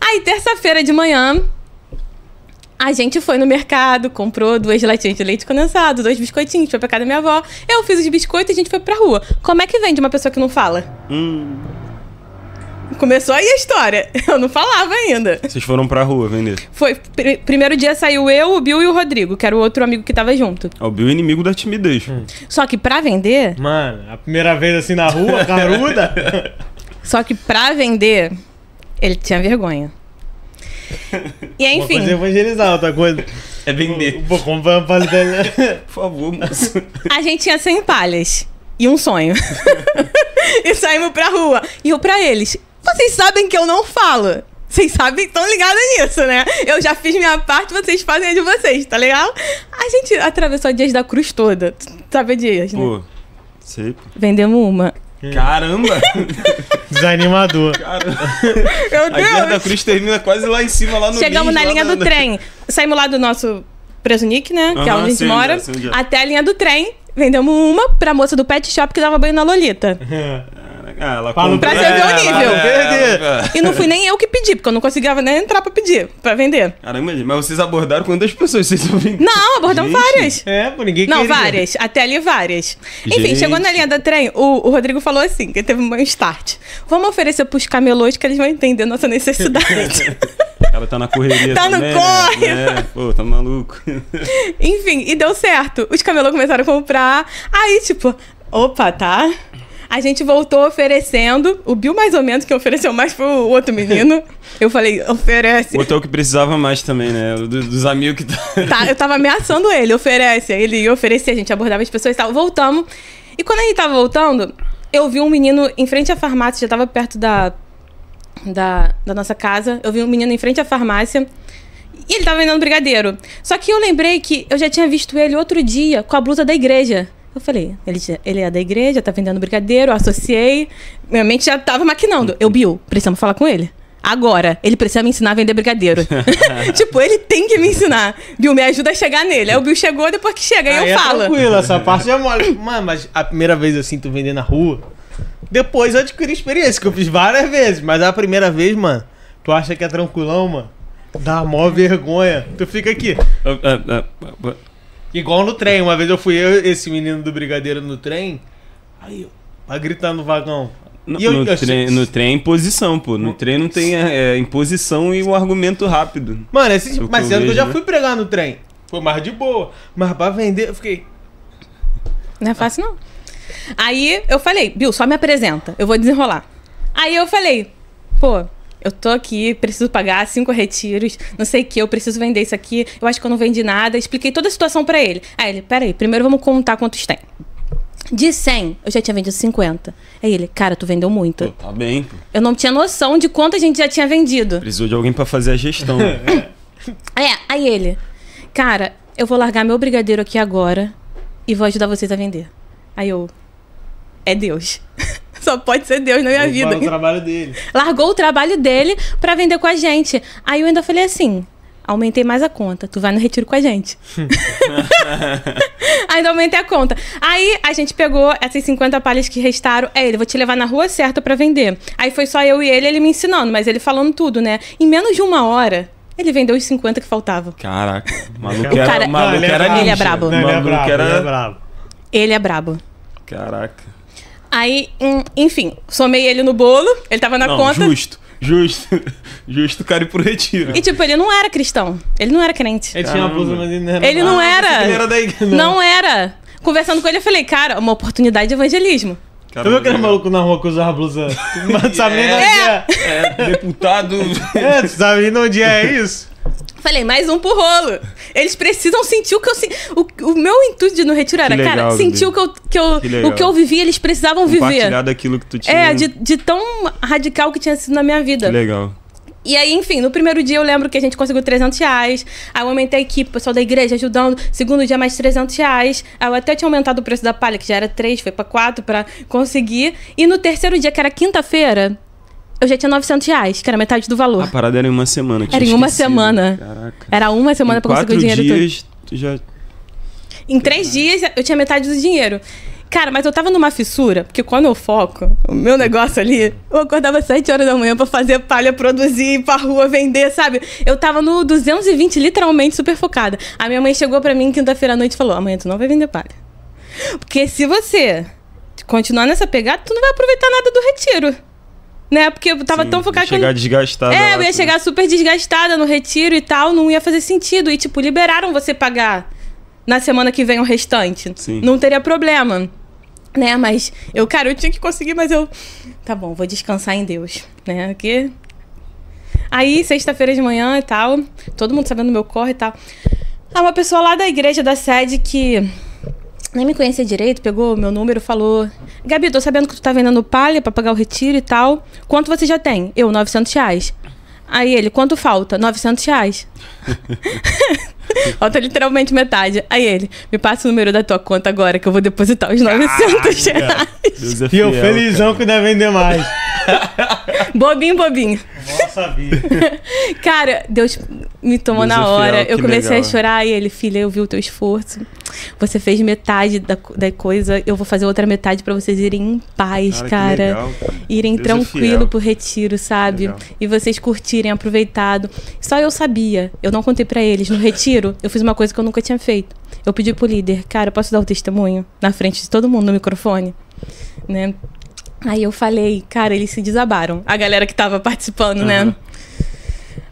Aí, terça-feira de manhã, a gente foi no mercado, comprou 2 latinhas de leite condensado, 2 biscoitinhos, foi pra casa da minha avó. Eu fiz os biscoitos e a gente foi pra rua. Como é que vende uma pessoa que não fala? Começou aí a história. Eu não falava ainda. Vocês foram pra rua vender. Foi. Primeiro dia saiu eu, o Bill e o Rodrigo, que era o outro amigo que tava junto. O Bill é inimigo da timidez. Só que pra vender... Mano, a primeira vez assim na rua, caruda. Só que pra vender, ele tinha vergonha. E aí, Uma enfim... coisa é evangelizar, outra coisa... É vender. Pô, comprar uma palha. Por favor, moço. A gente tinha 100 palhas e um sonho. E saímos pra rua. E eu pra eles... Vocês sabem que eu não falo. Vocês sabem, estão ligados nisso, né? Eu já fiz minha parte, vocês fazem a de vocês, tá legal? A gente atravessou a Dias da Cruz toda. Sabe a Dias, né? Pô, sei. Vendemos uma. Caramba! Desanimador. Meu A Guerra da Deus! Cruz termina quase lá em cima, lá no Chegamos Lins, na lá linha do trem. Saímos lá do nosso Presunic, né? Que é onde a gente sei mora. onde é, sei onde é. Até a linha do trem. Vendemos uma pra moça do pet shop que dava banho na Lolita. Ah, ela Pra não Pra você ver o nível. perder. E não fui nem eu que pedi, porque eu não conseguia nem entrar pra pedir, pra vender. Caramba, mas vocês abordaram quantas pessoas vocês ouviram? Não, abordamos Gente. várias. É, pô, ninguém Não, queria. várias. Até ali, várias. Enfim, Gente. chegou na linha do trem, o Rodrigo falou assim, que teve um start. Vamos oferecer pros camelôs que eles vão entender nossa necessidade. O cara tá na correria Tá no também, corre. né? Pô, tá maluco. Enfim, e deu certo. Os camelôs começaram a comprar. Aí, tipo, opa, tá? A gente voltou oferecendo. O Bill, mais ou menos, que ofereceu mais pro outro menino. Eu falei, oferece. O outro é o que precisava mais também, né? Dos amigos que Tá, eu tava ameaçando ele, oferece. Ele ia oferecer, a gente abordava as pessoas e tal. Voltamos. E quando a gente tava voltando, eu vi um menino em frente à farmácia, já tava perto da nossa casa. Eu vi um menino em frente à farmácia. E ele tava vendendo brigadeiro. Só que eu lembrei que eu já tinha visto ele outro dia com a blusa da igreja. Eu falei, ele é da igreja, tá vendendo brigadeiro, eu associei. Minha mente já tava maquinando. Bill, precisamos falar com ele. Agora, ele precisa me ensinar a vender brigadeiro. Tipo, ele tem que me ensinar. Bill, me ajuda a chegar nele. Aí o Bill chegou, depois que chega, aí eu falo. Tranquilo, essa parte é mole. Mano, mas a primeira vez assim, tu vender na rua, depois eu adquiri experiência, que eu fiz várias vezes. Mas a primeira vez, mano, tu acha que é tranquilão, mano? Dá mó vergonha. Tu fica aqui. Igual no trem, uma vez eu fui esse menino do brigadeiro no trem, aí eu, vai gritando no vagão. No trem é imposição, pô. No trem não tem imposição e o argumento rápido. Mano, mas sendo que eu já né? fui pregar no trem. Foi mais de boa. Mas pra vender, eu fiquei... Não é fácil, não. Aí eu falei, Bill, só me apresenta, eu vou desenrolar. Aí eu falei, pô, eu tô aqui, preciso pagar 5 retiros, não sei o que, eu preciso vender isso aqui, eu acho que eu não vendi nada. Expliquei toda a situação pra ele. Aí ele, peraí, primeiro vamos contar quantos tem. De 100, eu já tinha vendido 50. Aí ele, cara, tu vendeu muito. Pô, tá bem, pô. Eu não tinha noção de quanto a gente já tinha vendido. Precisou de alguém pra fazer a gestão. Aí ele, cara, eu vou largar meu brigadeiro aqui agora e vou ajudar vocês a vender. Aí eu, é Deus. Só pode ser Deus na minha vida. O trabalho dele. Largou o trabalho dele pra vender com a gente. Aí eu ainda falei assim, aumentei mais a conta, tu vai no retiro com a gente. Ainda aumentei a conta. Aí a gente pegou essas 50 palhas que restaram. Ele, vou te levar na rua certa pra vender. Aí foi só eu e ele me ensinando, mas ele falando tudo, né? Em menos de 1 hora, ele vendeu os 50 que faltavam. Caraca, o maluco O cara- era ele é ninja. brabo. O Não, ele é maluco brabo, era... ele é brabo. Ele é brabo. Caraca. Aí, enfim, somei ele no bolo, ele tava na Não, conta. Justo o cara ir pro retiro. E tipo, ele não era cristão. Ele não era crente. Ele tinha uma blusa, mas ele não era. Ele não era. Ele era da igreja. Não era. Conversando com ele, eu falei, cara, uma oportunidade de evangelismo. Tu viu aquele maluco na rua que usava blusa? Mas tu sabe nem de onde é. Deputado... Tu sabe nem de onde é isso? Falei, mais um pro rolo. Eles precisam sentir o que eu senti. O meu intuito de ir no retiro era, legal, cara, sentir Gabi. o que eu vivi, eles precisavam viver. Compartilhar daquilo que tu tinha. De tão radical que tinha sido na minha vida. Que legal. E aí, enfim, no primeiro dia eu lembro que a gente conseguiu R$300. Aí eu aumentei a equipe, o pessoal da igreja ajudando. Segundo dia, mais R$300. Aí eu até tinha aumentado o preço da palha, que já era 3, foi pra 4 pra conseguir. E no terceiro dia, que era quinta-feira, eu já tinha R$900, que era metade do valor. A parada era em uma semana. Era em uma semana. Caraca. Era uma semana pra conseguir o dinheiro todo. 4 dias, tu já... Em 3 dias, eu tinha metade do dinheiro. Cara, mas eu tava numa fissura, porque quando eu foco, o meu negócio ali, eu acordava às 7 horas da manhã pra fazer palha, produzir, ir pra rua, vender, sabe? Eu tava no 220, literalmente, super focada. A minha mãe chegou pra mim quinta-feira à noite e falou, amanhã tu não vai vender palha. Porque se você continuar nessa pegada, tu não vai aproveitar nada do retiro. né? Porque eu tava tão focada que chegar desgastada. eu ia chegar super desgastada no retiro e tal, não ia fazer sentido. E, tipo, liberaram você pagar na semana que vem o restante. Sim. Não teria problema, né? Mas eu tinha que conseguir, mas eu... Tá bom, vou descansar em Deus, né? Porque... Aí, sexta-feira de manhã e tal, todo mundo sabendo do meu corre e tal. Aí uma pessoa lá da igreja, da sede, que nem me conhecia direito, pegou meu número e falou: Gabi, tô sabendo que tu tá vendendo palha pra pagar o retiro e tal. Quanto você já tem? Eu, R$900. Aí ele, quanto falta? R$900. Falta literalmente metade. Aí ele, me passa o número da tua conta agora que eu vou depositar os R$900. E eu felizão que ainda vender mais. Bobinho. Nossa vida. Cara, Deus me tomou Deus na é hora. fiel, Eu comecei legal. a chorar e ele, filha, eu vi o teu esforço. Você fez metade da coisa. Eu vou fazer outra metade pra vocês irem em paz, cara. Que legal, cara. Irem Deus é tranquilo fiel. pro retiro, sabe? Legal. E vocês curtirem, aproveitado. Só eu sabia. Eu não contei pra eles. No retiro, eu fiz uma coisa que eu nunca tinha feito. Eu pedi pro líder, cara, posso dar o testemunho? Na frente de todo mundo, no microfone. Né? Aí eu falei, cara, eles se desabaram. A galera que tava participando, né?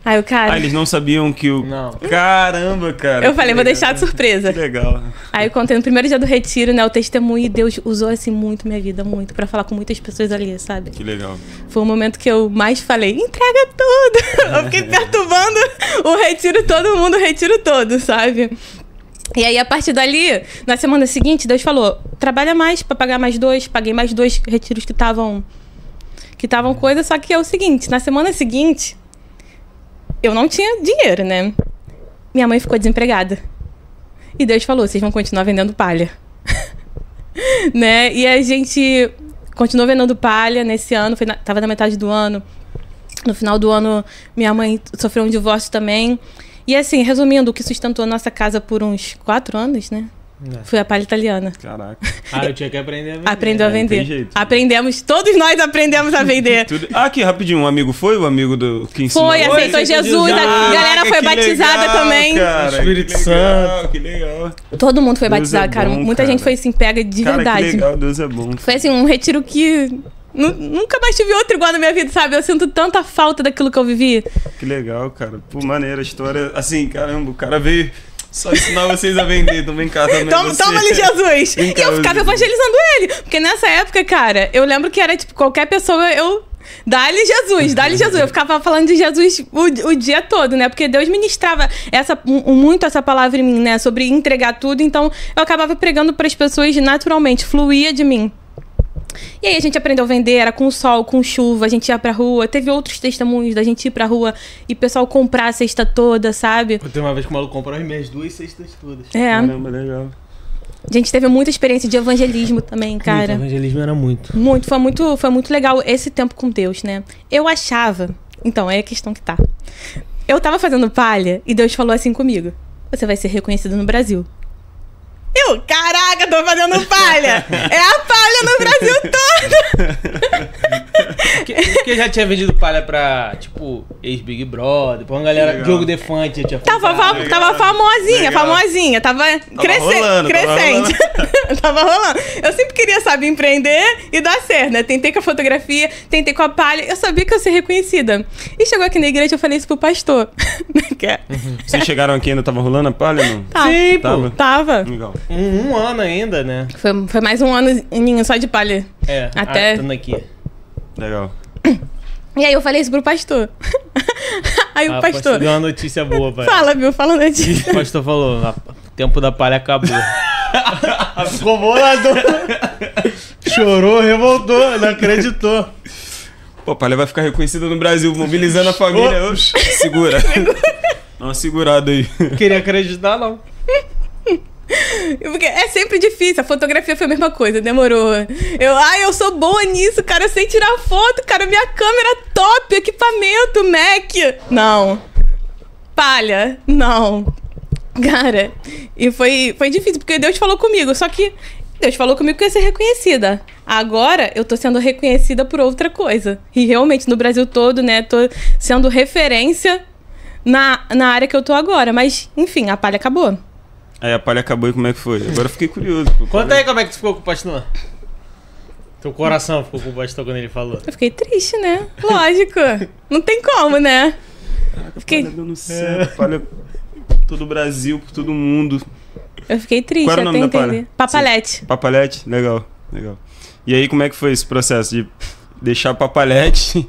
Aí o cara... eles não sabiam que o... Não. Caramba, cara. Eu falei, vou legal. deixar de surpresa. Que legal. Aí eu contei no primeiro dia do retiro, né, o testemunho, e Deus usou, assim, muito minha vida, muito, pra falar com muitas pessoas ali, sabe? Que legal. Foi o momento que eu mais falei, entrega tudo! Eu fiquei perturbando o retiro todo, sabe? E aí, a partir dali, na semana seguinte, Deus falou, trabalha mais pra pagar mais 2, paguei mais 2 retiros que estavam coisa, só que é o seguinte, na semana seguinte, eu não tinha dinheiro, né? Minha mãe ficou desempregada. E Deus falou, vocês vão continuar vendendo palha. Né? E a gente continuou vendendo palha nesse ano, tava na metade do ano. No final do ano, minha mãe sofreu um divórcio também. E assim, resumindo, o que sustentou a nossa casa por uns 4 anos, né? Foi a palha italiana. Caraca. Eu tinha que aprender a vender. Aprendeu a Não tem vender. jeito. Aprendemos, todos nós aprendemos a vender. Aqui, rapidinho, um amigo foi? O amigo que ensinou? Foi, aceitou Jesus, a galera foi batizada também. Cara, Espírito Santo. Que legal. Todo mundo foi Deus batizado, é cara. bom, Muita cara. gente foi assim, pega de Cara, verdade. que legal, Deus é bom. Foi assim, um retiro que nunca mais tive outro igual na minha vida, sabe? Eu sinto tanta falta daquilo que eu vivi. Que legal, cara. Pô, maneira a história. Assim, caramba, o cara veio só ensinar vocês a vender. Então vem cá também. Toma-lhe Jesus! Vem E cá, eu ficava evangelizando ele. Porque nessa época, cara, eu lembro que era tipo, qualquer pessoa, dá-lhe Jesus, dá-lhe Jesus. Eu ficava falando de Jesus o dia todo, né? Porque Deus ministrava muito essa palavra em mim, né? Sobre entregar tudo. Então, eu acabava pregando para as pessoas naturalmente, fluía de mim. E aí a gente aprendeu a vender, era com sol, com chuva, a gente ia pra rua. Teve outros testemunhos da gente ir pra rua e o pessoal comprar a cesta toda, sabe? Tem uma vez que o maluco comprou as minhas 2 cestas todas. É. Caramba, legal. A gente teve muita experiência de evangelismo também, cara. O evangelismo era muito. Foi muito legal esse tempo com Deus, né? Eu achava... Então, é a questão que tá. Eu tava fazendo palha e Deus falou assim comigo. Você vai ser reconhecido no Brasil. Caraca, tô fazendo palha! É a palha no Brasil todo! Porque já tinha vendido palha pra, tipo, ex-Big Brother, pra uma galera, Legal. jogo Defante, já tinha Tava comprado. famosinha, Legal. famosinha. Tava rolando, crescente. Tava rolando. Eu sempre queria, sabe, empreender e dar certo, né? Tentei com a fotografia, tentei com a palha. Eu sabia que eu ia ser reconhecida. E chegou aqui na igreja, eu falei isso pro pastor. Vocês chegaram aqui e ainda tava rolando a palha, não? Sim, pô. Tava. Legal. Um ano ainda, né? Foi mais um ano só de palha. É. Até- Tando aqui. Legal. E aí eu falei isso pro pastor. Aí o pastor... deu uma notícia boa, pai. Fala, viu? Fala notícia. O pastor falou, o tempo da palha acabou. Ficou bolador. Chorou, revoltou, não acreditou. Pô, a palha vai ficar reconhecida no Brasil, mobilizando a família. Oxe, segura. Dá uma segurada aí. Queria acreditar, não. Porque é sempre difícil, a fotografia foi a mesma coisa, demorou. Eu sou boa nisso, cara, eu sei tirar foto, cara, minha câmera top, equipamento, Mac. Não. Palha, não. Cara, e foi difícil, porque Deus falou comigo, só que Deus falou comigo que eu ia ser reconhecida. Agora eu tô sendo reconhecida por outra coisa. E realmente no Brasil todo, né, tô sendo referência na área que eu tô agora. Mas, enfim, a palha acabou. Aí a palha acabou e como é que foi? Agora eu fiquei curioso. Pô, Conta aí como é que tu ficou com o pastor. Teu coração ficou com o pastor quando ele falou. Eu fiquei triste, né? Lógico. Não tem como, né? Fiquei... Palha céu, palha todo o Brasil, por todo mundo. Eu fiquei triste, Qual era o nome da palha? Papalete. Papalete? Legal, legal. E aí, como é que foi esse processo de deixar Papalete?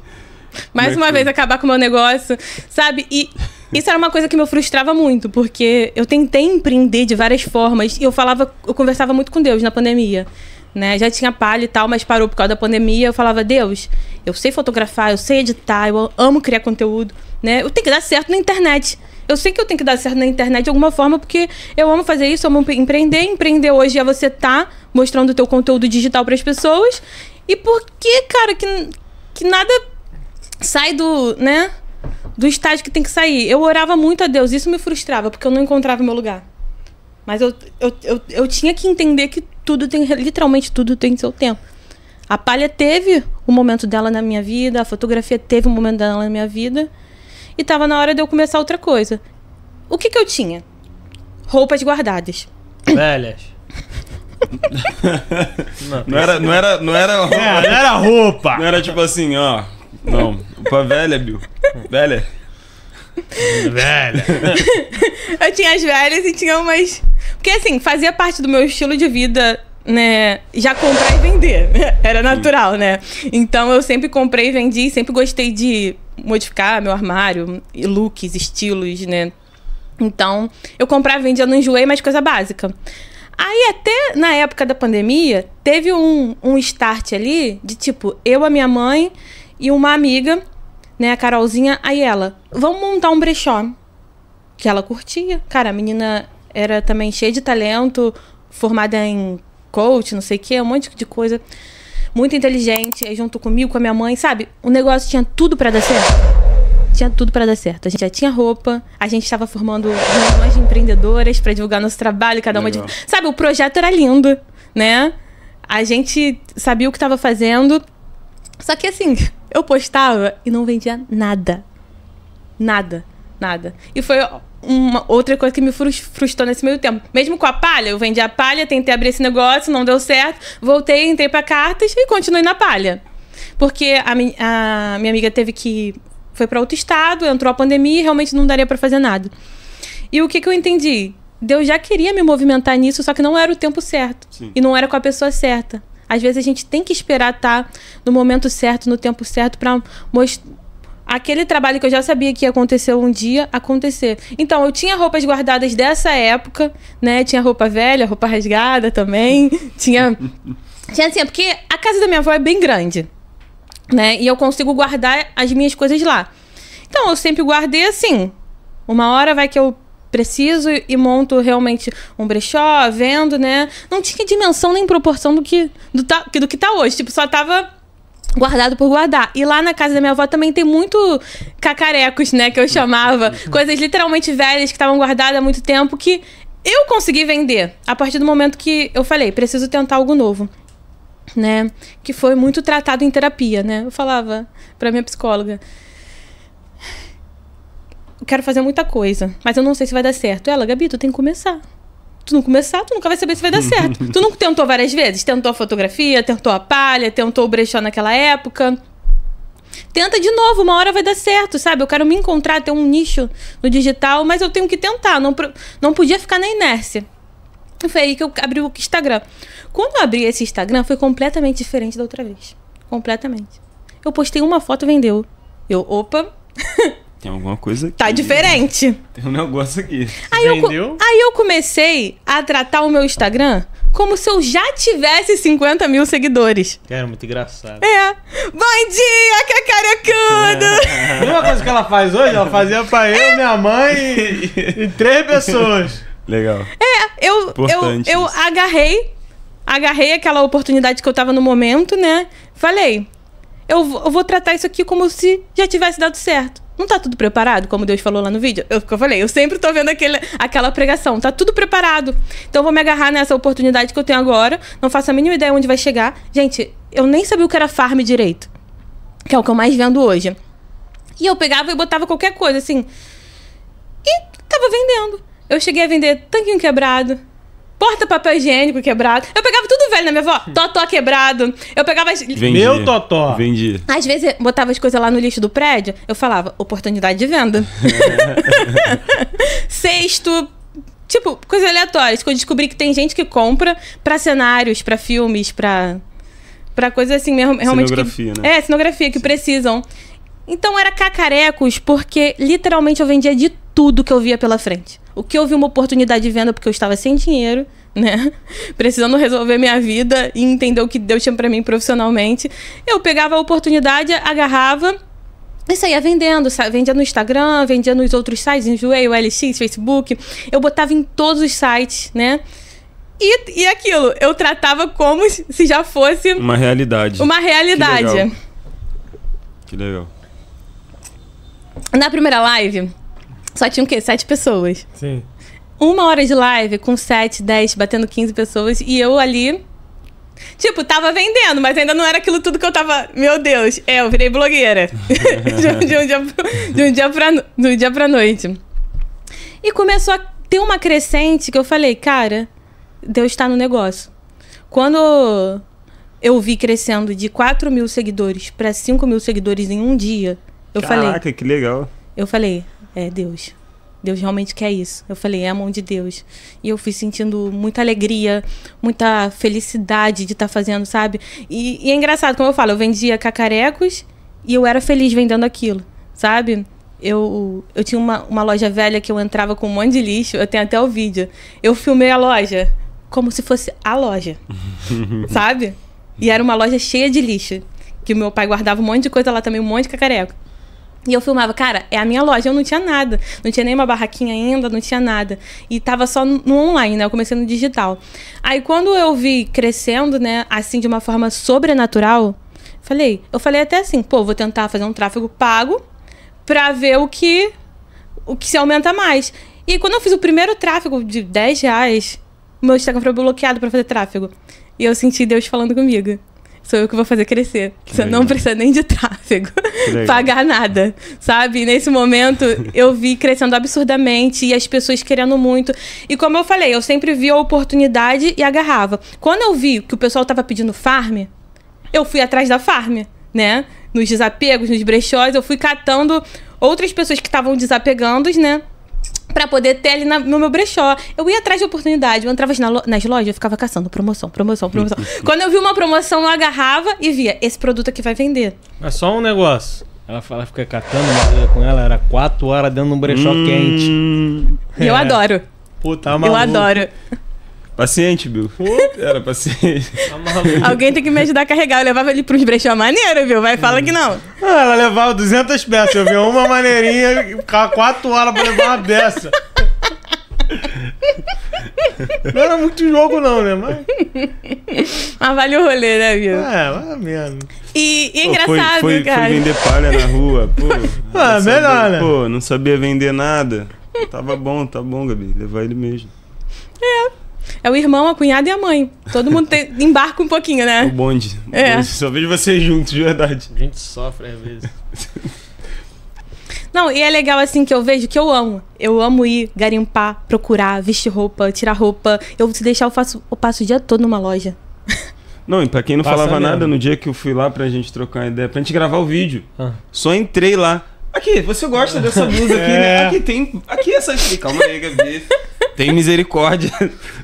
Mais uma vez, acabar com o meu negócio, sabe? E isso era uma coisa que me frustrava muito, porque eu tentei empreender de várias formas e eu conversava muito com Deus na pandemia, né? Já tinha palha e tal, mas parou por causa da pandemia. Eu falava, Deus, eu sei fotografar, eu sei editar, eu amo criar conteúdo, né? Eu tenho que dar certo na internet. Eu sei que eu tenho que dar certo na internet de alguma forma, porque eu amo fazer isso, eu amo empreender. Empreender hoje é você mostrando o teu conteúdo digital para as pessoas. E por que, cara, que nada sai do estágio que tem que sair? Eu orava muito a Deus, isso me frustrava, porque eu não encontrava o meu lugar. Mas eu tinha que entender que literalmente tudo tem seu tempo. A palha teve o momento dela na minha vida, a fotografia teve o momento dela na minha vida. E tava na hora de eu começar outra coisa. O que eu tinha? Roupas guardadas. Velhas. Não era roupa. Não era roupa. Não era tipo assim, ó. Não, roupa velha, Bill. Velha. Velha. Eu tinha as velhas e tinha umas... Porque assim, fazia parte do meu estilo de vida, né? Já comprar e vender. Era natural, né? Então eu sempre comprei e vendi. Sempre gostei de modificar meu armário, looks, estilos, né? Então, eu comprava e vendia, não enjoei, mas coisa básica. Aí, até na época da pandemia, teve um start ali de tipo, eu, a minha mãe e uma amiga, né, a Carolzinha, aí ela, vamos montar um brechó. Que ela curtia. Cara, a menina era também cheia de talento, formada em coach, não sei o que, um monte de coisa. Muito inteligente, aí junto comigo, com a minha mãe, sabe? O negócio tinha tudo pra dar certo. Tinha tudo pra dar certo. A gente já tinha roupa, a gente estava formando reuniões de empreendedoras pra divulgar nosso trabalho, cada uma de... Sabe, o projeto era lindo, né? A gente sabia o que estava fazendo. Só que assim, eu postava e não vendia nada. Nada. E foi uma outra coisa que me frustrou nesse meio tempo. Mesmo com a palha, eu vendi a palha, tentei abrir esse negócio, não deu certo. Voltei, entrei pra cartas e continuei na palha. Porque a minha amiga foi pra outro estado, entrou a pandemia e realmente não daria pra fazer nada. E o que eu entendi? Deus já queria me movimentar nisso, só que não era o tempo certo. Sim. E não era com a pessoa certa. Às vezes a gente tem que esperar estar no momento certo, no tempo certo, pra mostrar aquele trabalho que eu já sabia que ia acontecer um dia, acontecer. Então, eu tinha roupas guardadas dessa época, né? Tinha roupa velha, roupa rasgada também. Tinha assim, porque a casa da minha avó é bem grande, né? E eu consigo guardar as minhas coisas lá. Então, eu sempre guardei assim. Uma hora vai que eu preciso e monto realmente um brechó, vendo, né? Não tinha dimensão nem proporção do que tá hoje. Tipo, só tava guardado por guardar. E lá na casa da minha avó também tem muito cacarecos, né? Que eu chamava. Coisas literalmente velhas que estavam guardadas há muito tempo que eu consegui vender. A partir do momento que eu falei, preciso tentar algo novo, né? Que foi muito tratado em terapia, né? Eu falava pra minha psicóloga, eu quero fazer muita coisa, mas eu não sei se vai dar certo. Ela, Gabi, tu tem que começar. Tu não começar, tu nunca vai saber se vai dar certo. Tu não tentou várias vezes? Tentou a fotografia, tentou a palha, tentou o brechó naquela época. Tenta de novo, uma hora vai dar certo, sabe? Eu quero me encontrar, ter um nicho no digital, mas eu tenho que tentar. Não podia ficar na inércia. Foi aí que eu abri o Instagram. Quando eu abri esse Instagram, foi completamente diferente da outra vez. Completamente. Eu postei uma foto e vendeu. Opa... Tem alguma coisa aqui. Tá diferente. Tem um negócio aqui. Aí eu comecei a tratar o meu Instagram como se eu já tivesse 50 mil seguidores. Cara, muito engraçado. Bom dia, cacarecudo! A mesma coisa que ela faz hoje, ela fazia pra eu, minha mãe e 3 pessoas. Legal. Eu agarrei aquela oportunidade que eu tava no momento, né? Falei, eu vou tratar isso aqui como se já tivesse dado certo. Não tá tudo preparado, como Deus falou lá no vídeo? Eu falei, eu sempre tô vendo aquela pregação. Tá tudo preparado. Então eu vou me agarrar nessa oportunidade que eu tenho agora. Não faço a mínima ideia onde vai chegar. Gente, eu nem sabia o que era farm direito. Que é o que eu mais vendo hoje. E eu pegava e botava qualquer coisa, assim. E tava vendendo. Eu cheguei a vender tanquinho quebrado, porta-papel higiênico quebrado. Eu pegava tudo velho na minha avó. Totó quebrado. Eu pegava... Meu totó. Vendi. Às vezes, eu botava as coisas lá no lixo do prédio. Eu falava, oportunidade de venda. Cesto... Tipo, coisas aleatórias. Que eu descobri que tem gente que compra pra cenários, pra filmes, pra coisas assim mesmo. Realmente cenografia, que, né? Cenografia, que precisam. Então era cacarecos, porque literalmente eu vendia de tudo que eu via pela frente. O que eu vi uma oportunidade de venda porque eu estava sem dinheiro, né? Precisando resolver minha vida e entender o que Deus tinha pra mim profissionalmente. Eu pegava a oportunidade, agarrava e saía vendendo. Vendia no Instagram, vendia nos outros sites, Enjoei, OLX, Facebook. Eu botava em todos os sites, né? E aquilo, eu tratava como se já fosse... Uma realidade. Uma realidade. Que legal. Na primeira live, só tinha o quê? 7 pessoas. Sim. 1 hora de live com 7, 10, batendo 15 pessoas. E eu ali... Tipo, tava vendendo, mas ainda não era aquilo tudo que eu tava... Meu Deus, eu virei blogueira. de um dia pra noite. E começou a ter uma crescente que eu falei, cara, Deus tá no negócio. Quando eu vi crescendo de 4 mil seguidores pra 5 mil seguidores em um dia, Caraca, que legal. Eu falei, Deus. Deus realmente quer isso. Eu falei, é a mão de Deus. E eu fui sentindo muita alegria, muita felicidade de estar fazendo, sabe? E é engraçado, como eu falo, eu vendia cacarecos e eu era feliz vendendo aquilo, sabe? Eu tinha uma loja velha que eu entrava com um monte de lixo, eu tenho até o vídeo. Eu filmei a loja como se fosse a loja, sabe? E era uma loja cheia de lixo, que o meu pai guardava um monte de coisa lá também, um monte de cacareco. E eu filmava, cara, é a minha loja, eu não tinha nada. Não tinha nem uma barraquinha ainda, não tinha nada. E tava só no online, né? Eu comecei no digital. Aí quando eu vi crescendo, né, assim, de uma forma sobrenatural, eu falei até assim, pô, vou tentar fazer um tráfego pago pra ver o que se aumenta mais. E quando eu fiz o primeiro tráfego de R$10, meu Instagram foi bloqueado pra fazer tráfego. E eu senti Deus falando comigo. Sou eu que vou fazer crescer. Você não precisa nem de tráfego, pagar nada, sabe? E nesse momento, eu vi crescendo absurdamente e as pessoas querendo muito. E como eu falei, eu sempre vi a oportunidade e agarrava. Quando eu vi que o pessoal tava pedindo farm, eu fui atrás da farm, né? Nos desapegos, nos brechós, eu fui catando outras pessoas que estavam desapegando, né? Pra poder ter ali no meu brechó. Eu ia atrás de oportunidade. Eu entrava nas lojas, eu ficava caçando promoção. Quando eu vi uma promoção, eu agarrava e via, esse produto aqui vai vender. Mas só um negócio. Ela fica catando, mas com ela era 4 horas dentro de um brechó quente. E eu adoro. Puta, eu adoro. Paciente, Bill. Era paciente. Alguém tem que me ajudar a carregar. Eu levava ele para uns brechó maneiro, viu? Vai, fala que não. Ela levava 200 peças. Eu vi uma maneirinha e ficava 4 horas pra levar uma dessa. Não era muito jogo não, né? Mas vale o rolê, né, viu? Mais ou menos. E é engraçado, foi cara. Foi vender palha na rua. Pô, melhor, né? Pô, não sabia vender nada. Tá bom, Gabi. Levar ele mesmo. É o irmão, a cunhada e a mãe. Todo mundo embarca um pouquinho, né? O bonde. Só vejo vocês juntos, de verdade. A gente sofre às vezes. Não, e é legal assim que eu vejo que eu amo. Eu amo ir garimpar, procurar, vestir roupa, tirar roupa. Se deixar, eu passo o dia todo numa loja. Não, e pra quem não falava nada, no dia que eu fui lá pra gente trocar uma ideia, pra gente gravar o vídeo, só entrei lá. Aqui, você gosta dessa blusa aqui, né? Aqui tem. Aqui essa aqui. Calma aí, Gabi. Tem misericórdia.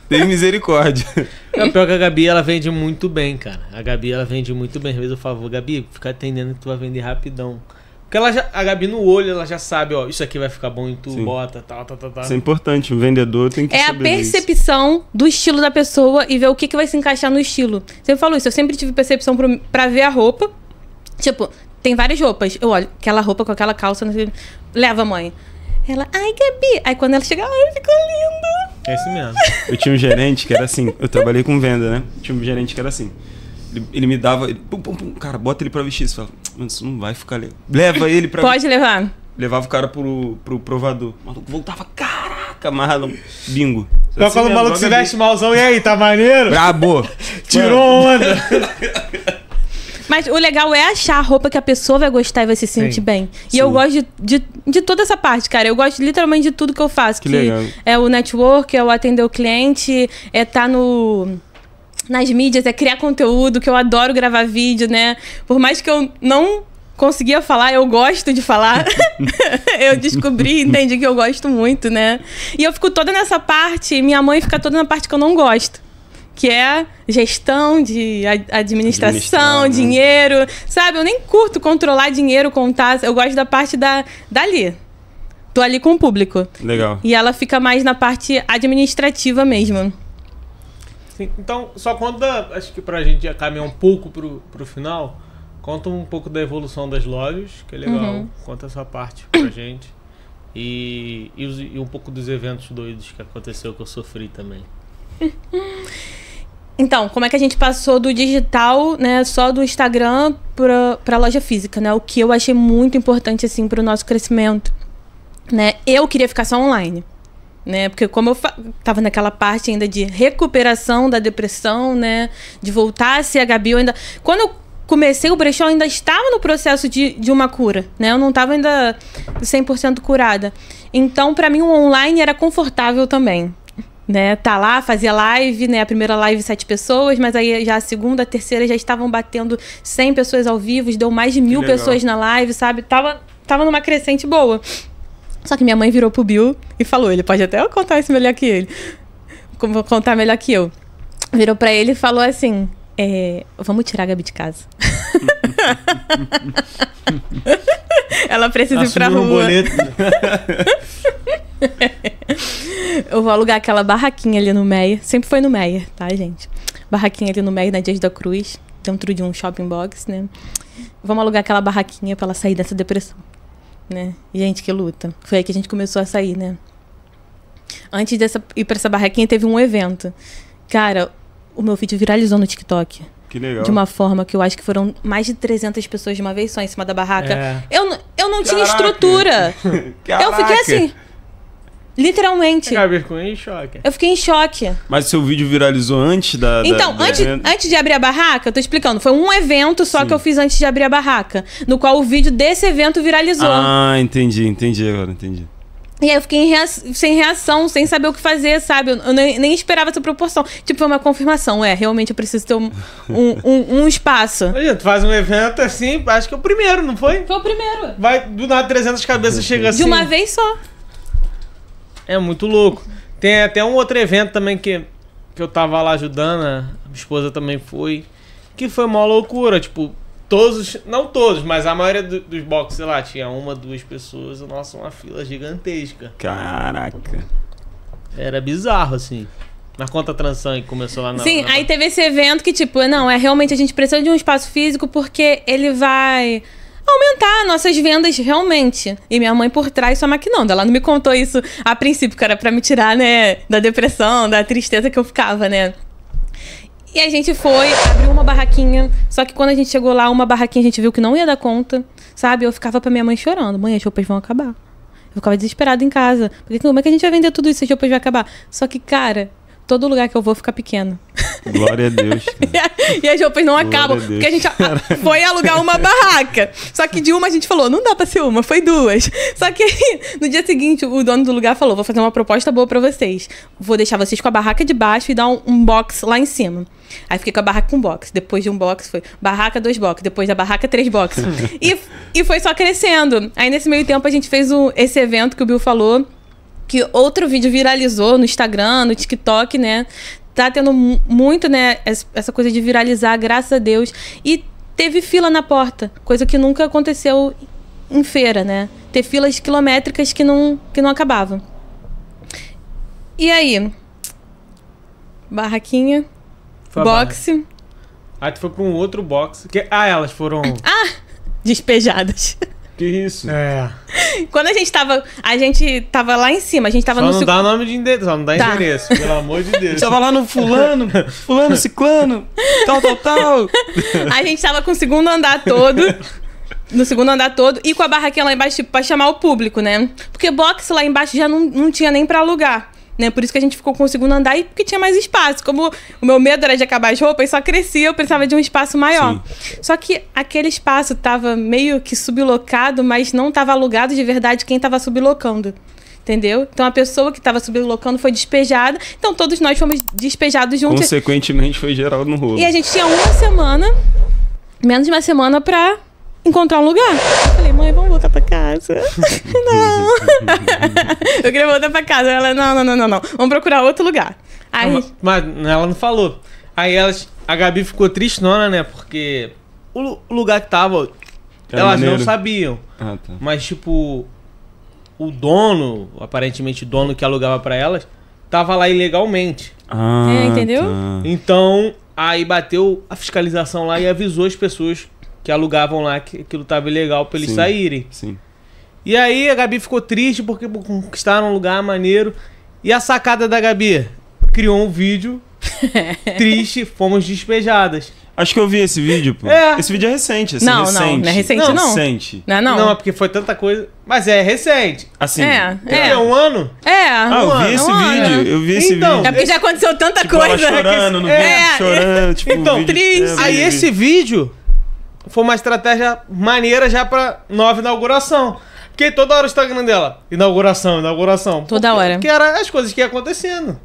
Tem misericórdia. É pior que a Gabi, ela vende muito bem, cara. A Gabi, ela vende muito bem. Às vezes eu falo, Gabi, fica atendendo que tu vai vender rapidão. Porque a Gabi no olho, ela já sabe, ó, isso aqui vai ficar bom e tu bota, tal. Isso é importante, o vendedor tem que saber. É a percepção do estilo da pessoa e ver o que vai se encaixar no estilo. Você falou isso, eu sempre tive percepção pra ver a roupa. Tipo, tem várias roupas. Eu olho, aquela roupa com aquela calça, leva, mãe. Ela, ai, Gabi. Aí quando ela chega, ai, ficou lindo. É isso mesmo. Eu tinha um gerente que era assim, eu trabalhei com venda, né? Tinha um gerente que era assim. Ele me dava, cara, bota ele pra vestir. Você fala, mano, isso não vai ficar legal. Leva ele pra... Pode levar. Levava o cara pro provador. O maluco voltava, caraca, marrado, bingo. Então quando o maluco se veste malzão, e aí, tá maneiro? Brabo. Tirou onda. Mas o legal é achar a roupa que a pessoa vai gostar e vai se sentir bem. E Sim. eu gosto de toda essa parte, cara. Eu gosto literalmente de tudo que eu faço. Que legal. É o network, é o atender o cliente, é estar nas mídias, é criar conteúdo, que eu adoro gravar vídeo, né? Por mais que eu não conseguia falar, eu gosto de falar. Eu descobri, entendi que eu gosto muito, né? E eu fico toda nessa parte, e minha mãe fica toda na parte que eu não gosto. Que é gestão, de administração, dinheiro. Sabe, eu nem curto controlar dinheiro, contar. Eu gosto da parte dali. Tô ali com o público. Legal. E ela fica mais na parte administrativa mesmo. Sim, então, só conta, acho que pra gente já caminhar um pouco pro final... Conta um pouco da evolução das lojas, que é legal. Conta essa parte pra gente. E um pouco dos eventos doidos que aconteceu, que eu sofri também. Então, como é que a gente passou do digital, né, só do Instagram pra loja física, né? O que eu achei muito importante, assim, pro nosso crescimento, né? Eu queria ficar só online, né? Porque como eu tava naquela parte ainda de recuperação da depressão, né? De voltar a ser a Gabi, eu ainda... Quando eu comecei o brechó, eu ainda estava no processo de uma cura, né? Eu não estava ainda 100% curada. Então, para mim, o online era confortável também, né? Tá lá, fazia live, né? A primeira live 7 pessoas, mas aí já a segunda, a terceira já estavam batendo 100 pessoas ao vivo, deu mais de 1000 pessoas na live, sabe? Tava numa crescente boa. Só que minha mãe virou pro Bill e falou, ele pode até contar isso melhor que ele, vou contar melhor que eu. Virou pra ele e falou assim... vamos tirar a Gabi de casa. Ela precisa ir pra rua. Eu vou alugar aquela barraquinha ali no Meia. Sempre foi no Meia, tá, gente? Barraquinha ali no Meia, na Dias da Cruz, dentro de um shopping box, né? Vamos alugar aquela barraquinha pra ela sair dessa depressão, né? Gente, que luta. Foi aí que a gente começou a sair, né? Antes de ir pra essa barraquinha, teve um evento. Cara... O meu vídeo viralizou no TikTok. Que legal. De uma forma que eu acho que foram mais de 300 pessoas de uma vez só em cima da barraca. Eu não tinha estrutura. Eu fiquei assim. Literalmente. Eu fiquei em choque. Eu fiquei em choque. Mas seu vídeo viralizou antes da... Então, antes de abrir a barraca, eu tô explicando. Foi um evento só que eu fiz antes de abrir a barraca. No qual o vídeo desse evento viralizou. Ah, entendi agora, entendi. E aí eu fiquei sem reação, sem saber o que fazer, sabe? Eu nem esperava essa proporção. Tipo, foi uma confirmação. Realmente eu preciso ter um espaço. Olha, tu faz um evento assim, acho que é o primeiro, não foi? Foi o primeiro. Vai, do nada 300 cabeças chega assim. De uma vez só. É muito louco. Tem até um outro evento também que eu tava lá ajudando, a minha esposa também foi, que foi uma loucura, tipo... não todos, mas a maioria dos boxes, sei lá, tinha 1, 2 pessoas, nossa, uma fila gigantesca. Caraca. Era bizarro, assim. Mas conta a transição aí, começou lá na... Sim, aí teve esse evento que, tipo, realmente a gente precisa de um espaço físico porque ele vai aumentar nossas vendas realmente. E minha mãe por trás só maquinando. Ela não me contou isso a princípio, que era pra me tirar, né, da depressão, da tristeza que eu ficava, né. E a gente foi, abriu uma barraquinha. Só que quando a gente chegou lá, uma barraquinha, a gente viu que não ia dar conta, sabe? Eu ficava pra minha mãe chorando. Mãe, as roupas vão acabar. Eu ficava desesperada em casa. Porque como é que a gente vai vender tudo isso se as roupas vão acabar? Só que, cara, todo lugar que eu vou fica pequeno. Glória a Deus. E as roupas não acabam. Porque a gente foi alugar uma barraca. Só que de uma a gente falou, não dá pra ser uma, foi 2. Só que no dia seguinte, o dono do lugar falou, vou fazer uma proposta boa pra vocês. Vou deixar vocês com a barraca de baixo e dar um box lá em cima. Aí fiquei com a barraca com box. Depois de um box foi barraca 2 box. Depois da barraca 3 box. E foi só crescendo. Aí nesse meio tempo a gente fez esse evento que o Bill falou. Que outro vídeo viralizou no Instagram, no TikTok, né? Tá tendo muito, né? Essa coisa de viralizar, graças a Deus. E teve fila na porta. Coisa que nunca aconteceu em feira, né? Ter filas quilométricas que não acabavam. E aí? Barraquinha. Foi boxe. Aí tu foi pra um outro boxe. Elas foram... Despejadas. Que isso? Quando a gente tava lá em cima, a gente tava só no... não dá nome de endereço, só não dá endereço, pelo amor de Deus. Tava lá no fulano, ciclano, tal. A gente tava com o segundo andar todo... No segundo andar todo e com a barraquinha lá embaixo, tipo, pra chamar o público, né? Porque boxe lá embaixo já não tinha nem pra alugar, né? Por isso que a gente ficou com o segundo andar e porque tinha mais espaço. Como o meu medo era de acabar as roupas, só crescia, eu precisava de um espaço maior. Sim. Só que aquele espaço tava meio que sublocado, mas não tava alugado de verdade quem tava sublocando. Entendeu? Então a pessoa que estava sublocando foi despejada. Então todos nós fomos despejados juntos. Consequentemente foi geral no rolo. E a gente tinha menos de uma semana pra encontrar um lugar. Eu falei, mãe, vamos voltar pra casa. Não. Eu queria voltar pra casa. Ela, não. Vamos procurar outro lugar. Aí... Mas ela não falou. Aí a Gabi ficou tristonona, né? Porque o lugar que tava, elas não sabiam. Ah, tá. Mas, tipo, o dono, aparentemente o dono que alugava pra elas, tava lá ilegalmente. Entendeu? Tá. Então, aí bateu a fiscalização lá e avisou as pessoas que alugavam lá que aquilo tava ilegal pra eles saírem. Sim. E aí a Gabi ficou triste porque conquistaram um lugar maneiro. E a sacada da Gabi? Criou um vídeo triste, fomos despejadas. Acho que eu vi esse vídeo, pô. Esse vídeo é recente, assim, não é recente, não. Recente. Não, é porque foi tanta coisa. Mas é recente. Assim. É um ano? Eu vi esse vídeo. É porque já aconteceu tanta tipo, coisa. Ela chorando no vídeo, chorando, tipo, então, triste. Aí esse vídeo foi uma estratégia maneira já pra nova inauguração. Porque toda hora o Instagram dela, inauguração. Toda hora. Porque eram as coisas que iam acontecendo.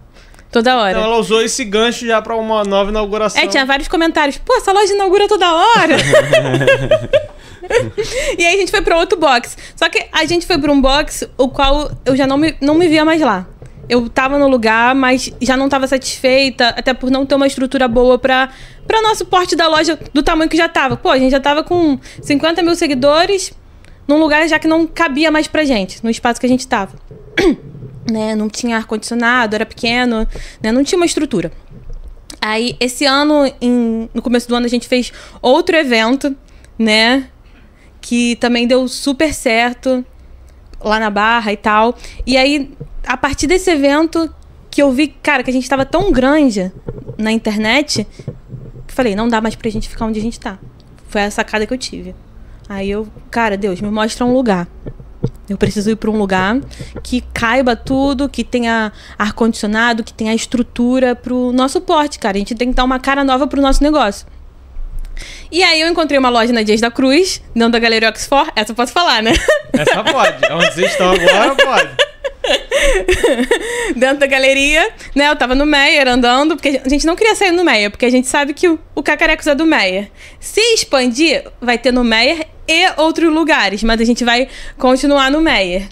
Toda hora. Então ela usou esse gancho já pra uma nova inauguração. Tinha vários comentários. Pô, essa loja inaugura toda hora. E aí a gente foi pra outro box. Só que a gente foi pra um box o qual eu já não me via mais lá. Eu tava no lugar, mas já não tava satisfeita, até por não ter uma estrutura boa pra nosso porte da loja, do tamanho que já tava. Pô, a gente já tava com 50 mil seguidores num lugar já que não cabia mais pra gente, no espaço que a gente tava. Né? Não tinha ar-condicionado, era pequeno, né? Não tinha uma estrutura. Aí, esse ano, no começo do ano, a gente fez outro evento, né? Que também deu super certo, lá na Barra e tal. E aí, a partir desse evento, que eu vi, cara, que a gente tava tão grande na internet, que falei, não dá mais pra gente ficar onde a gente tá. Foi a sacada que eu tive. Aí eu, cara, Deus, me mostra um lugar. Eu preciso ir para um lugar que caiba tudo, que tenha ar-condicionado, que tenha estrutura pro nosso porte, cara. A gente tem que dar uma cara nova pro nosso negócio. E aí eu encontrei uma loja na Dias da Cruz, dentro da Galeria Oxford. Essa eu posso falar, né? Essa pode. Onde vocês estão agora, pode. Dentro da galeria, né? Eu tava no Meyer andando, porque a gente não queria sair no Meyer, porque a gente sabe que o Cacarecos é do Meyer. Se expandir, vai ter no Meyer e outros lugares, mas a gente vai continuar no Meyer.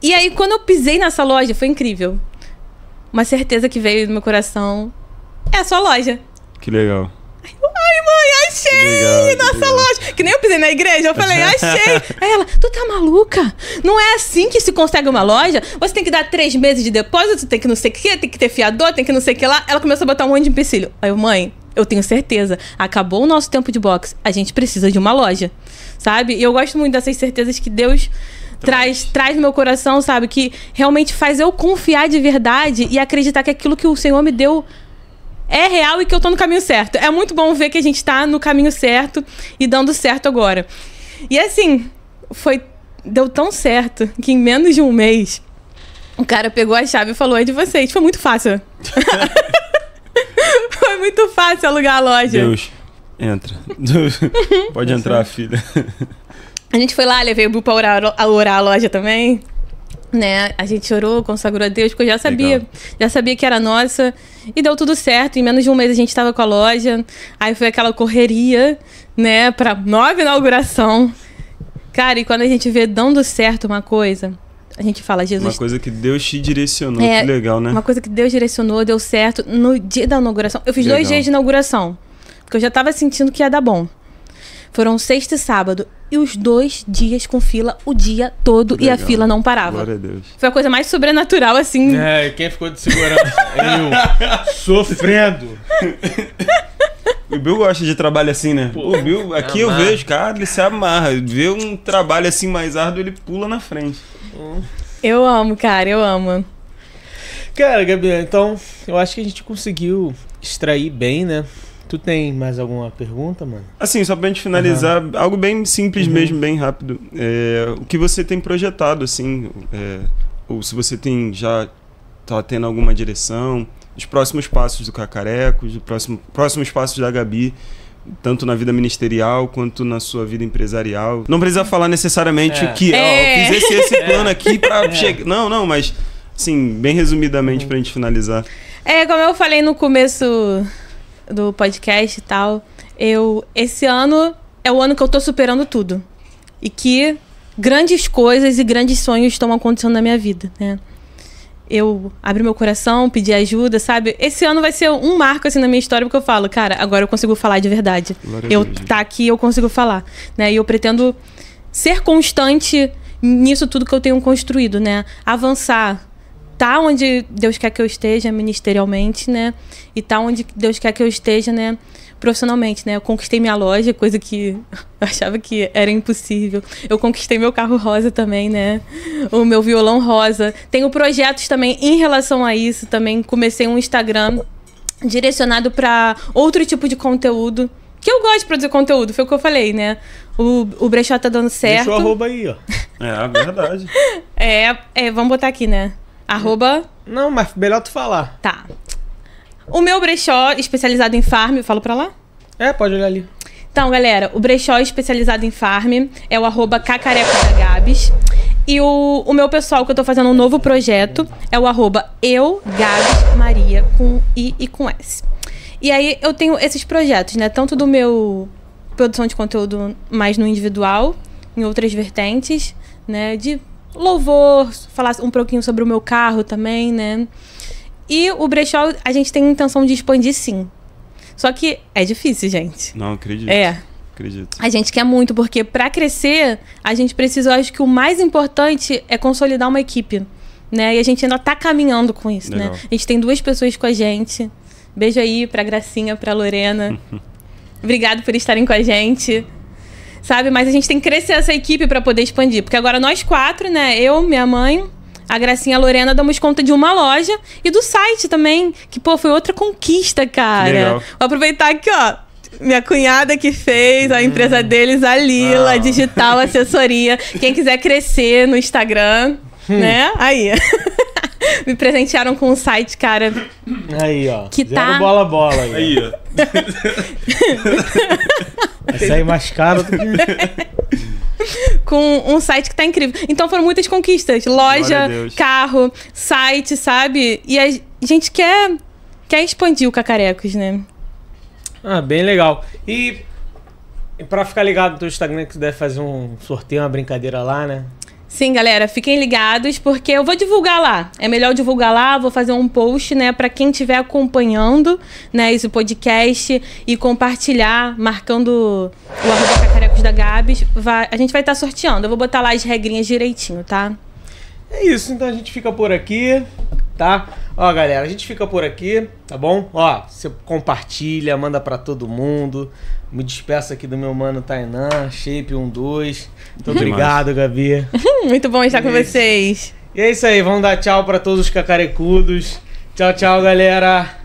E aí, quando eu pisei nessa loja, foi incrível. Uma certeza que veio do meu coração. É a sua loja. Que legal. Ai, mãe, achei! Nossa loja! Que nem eu pisei na igreja, eu falei, achei! Aí ela, tu tá maluca? Não é assim que se consegue uma loja? Você tem que dar 3 meses de depósito, tem que não sei o que, tem que ter fiador, tem que não sei o que lá. Ela começou a botar um monte de empecilho. Aí eu, mãe, eu tenho certeza, acabou o nosso tempo de boxe, a gente precisa de uma loja, sabe? E eu gosto muito dessas certezas que Deus traz no meu coração, sabe? Que realmente faz eu confiar de verdade e acreditar que aquilo que o Senhor me deu é real e que eu tô no caminho certo. É muito bom ver que a gente tá no caminho certo e dando certo agora. E assim, deu tão certo que em menos de um mês o cara pegou a chave e falou, é de vocês. Foi muito fácil. Foi muito fácil alugar a loja. Deus, entra. Pode entrar, filha. A gente foi lá, levei o Bu pra orar a loja também. Né? A gente orou, consagrou a Deus, porque eu já sabia que era nossa. E deu tudo certo. Em menos de um mês a gente tava com a loja. Aí foi aquela correria, né? Pra nova inauguração. Cara, e quando a gente vê dando certo uma coisa, a gente fala, Jesus... Uma coisa que Deus te direcionou, que legal, né? Uma coisa que Deus direcionou, deu certo no dia da inauguração. Eu fiz 2 dias de inauguração, porque eu já tava sentindo que ia dar bom. Foram sexta e sábado. E os 2 dias com fila o dia todo. Legal. E a fila não parava. Glória a Deus. Foi a coisa mais sobrenatural, assim. É, quem ficou de segurança? Eu. Sofrendo. O Bill gosta de trabalho assim, né? O Bill, aqui eu vejo, cara, ele se amarra. Vê um trabalho assim mais árduo, ele pula na frente. Eu amo, cara, eu amo. Cara, Gabriel, então, eu acho que a gente conseguiu extrair bem, né? Tu tem mais alguma pergunta, mano? Assim, só pra gente finalizar, algo bem simples mesmo, bem rápido. O que você tem projetado, assim, ou se você tem já tá tendo alguma direção? Os próximos passos do Cacarecos, os próximos passos da Gabi, tanto na vida ministerial quanto na sua vida empresarial. Não precisa falar necessariamente o que eu fiz esse plano aqui pra chegar. Não, mas assim, bem resumidamente pra gente finalizar. Como eu falei no começo do podcast e tal, esse ano é o ano que eu tô superando tudo. E que grandes coisas e grandes sonhos estão acontecendo na minha vida, né? Eu abri meu coração, pedi ajuda, sabe? Esse ano vai ser um marco, assim, na minha história, porque eu falo, cara, agora eu consigo falar de verdade. Tá aqui, eu consigo falar, né? E eu pretendo ser constante nisso tudo que eu tenho construído, né? Avançar. Tá onde Deus quer que eu esteja ministerialmente, né? E tá onde Deus quer que eu esteja, né? Profissionalmente, né? Eu conquistei minha loja, coisa que eu achava que era impossível. Eu conquistei meu carro rosa também, né? O meu violão rosa. Tenho projetos também em relação a isso. Também comecei um Instagram direcionado para outro tipo de conteúdo. Que eu gosto de produzir conteúdo, foi o que eu falei, né? O brechó tá dando certo. Deixa o arroba aí, ó. É verdade. Vamos botar aqui, né? Arroba... Não, mas melhor tu falar. Tá. O meu brechó especializado em farm, eu falo pra lá? Pode olhar ali. Então, galera, o brechó especializado em farm é o arroba cacarecosdagabs. E o meu pessoal, que eu tô fazendo um novo projeto, é o arroba eugabsmaria, com I e com S. E aí eu tenho esses projetos, né? Tanto do meu produção de conteúdo mais no individual, em outras vertentes, né? De louvor, falar um pouquinho sobre o meu carro também, né? E o brechó, a gente tem intenção de expandir, sim. Só que é difícil, gente. Não, acredito. Acredito. A gente quer muito, porque para crescer, a gente precisa, eu acho que o mais importante é consolidar uma equipe, né? E a gente ainda tá caminhando com isso, Legal. né? A gente tem 2 pessoas com a gente. Beijo aí pra Gracinha, pra Lorena. Obrigado por estarem com a gente. Sabe? Mas a gente tem que crescer essa equipe para poder expandir. Porque agora nós 4, né? Eu, minha mãe, a Gracinha e a Lorena, damos conta de uma loja e do site também. Que, pô, foi outra conquista, cara. Legal. Vou aproveitar aqui, ó. Minha cunhada que fez a empresa deles, a Lila, Digital Assessoria. Quem quiser crescer no Instagram, né? Aí. Me presentearam com um site, cara. Aí, ó. Que Zero bola aí. Aí, ó. Vai sair mais caro do que... Com um site que tá incrível. Então foram muitas conquistas. Loja, carro, site, sabe? E a gente quer expandir o Cacarecos, né? Bem legal. E pra ficar ligado no teu Instagram, que tu deve fazer um sorteio, uma brincadeira lá, né? Sim, galera, fiquem ligados, porque eu vou divulgar lá. É melhor divulgar lá, vou fazer um post, né, para quem estiver acompanhando, né, esse podcast e compartilhar, marcando o arroba Cacarecos da Gabs. A gente vai estar sorteando. Eu vou botar lá as regrinhas direitinho, tá? É isso, então a gente fica por aqui, tá? Ó, galera, a gente fica por aqui, tá bom? Ó, você compartilha, manda pra todo mundo. Me despeço aqui do meu mano Tainan, Shape 12. Muito obrigado, Gabi. Muito bom estar com vocês. E é isso aí, vamos dar tchau pra todos os cacarecudos. Tchau, tchau, galera.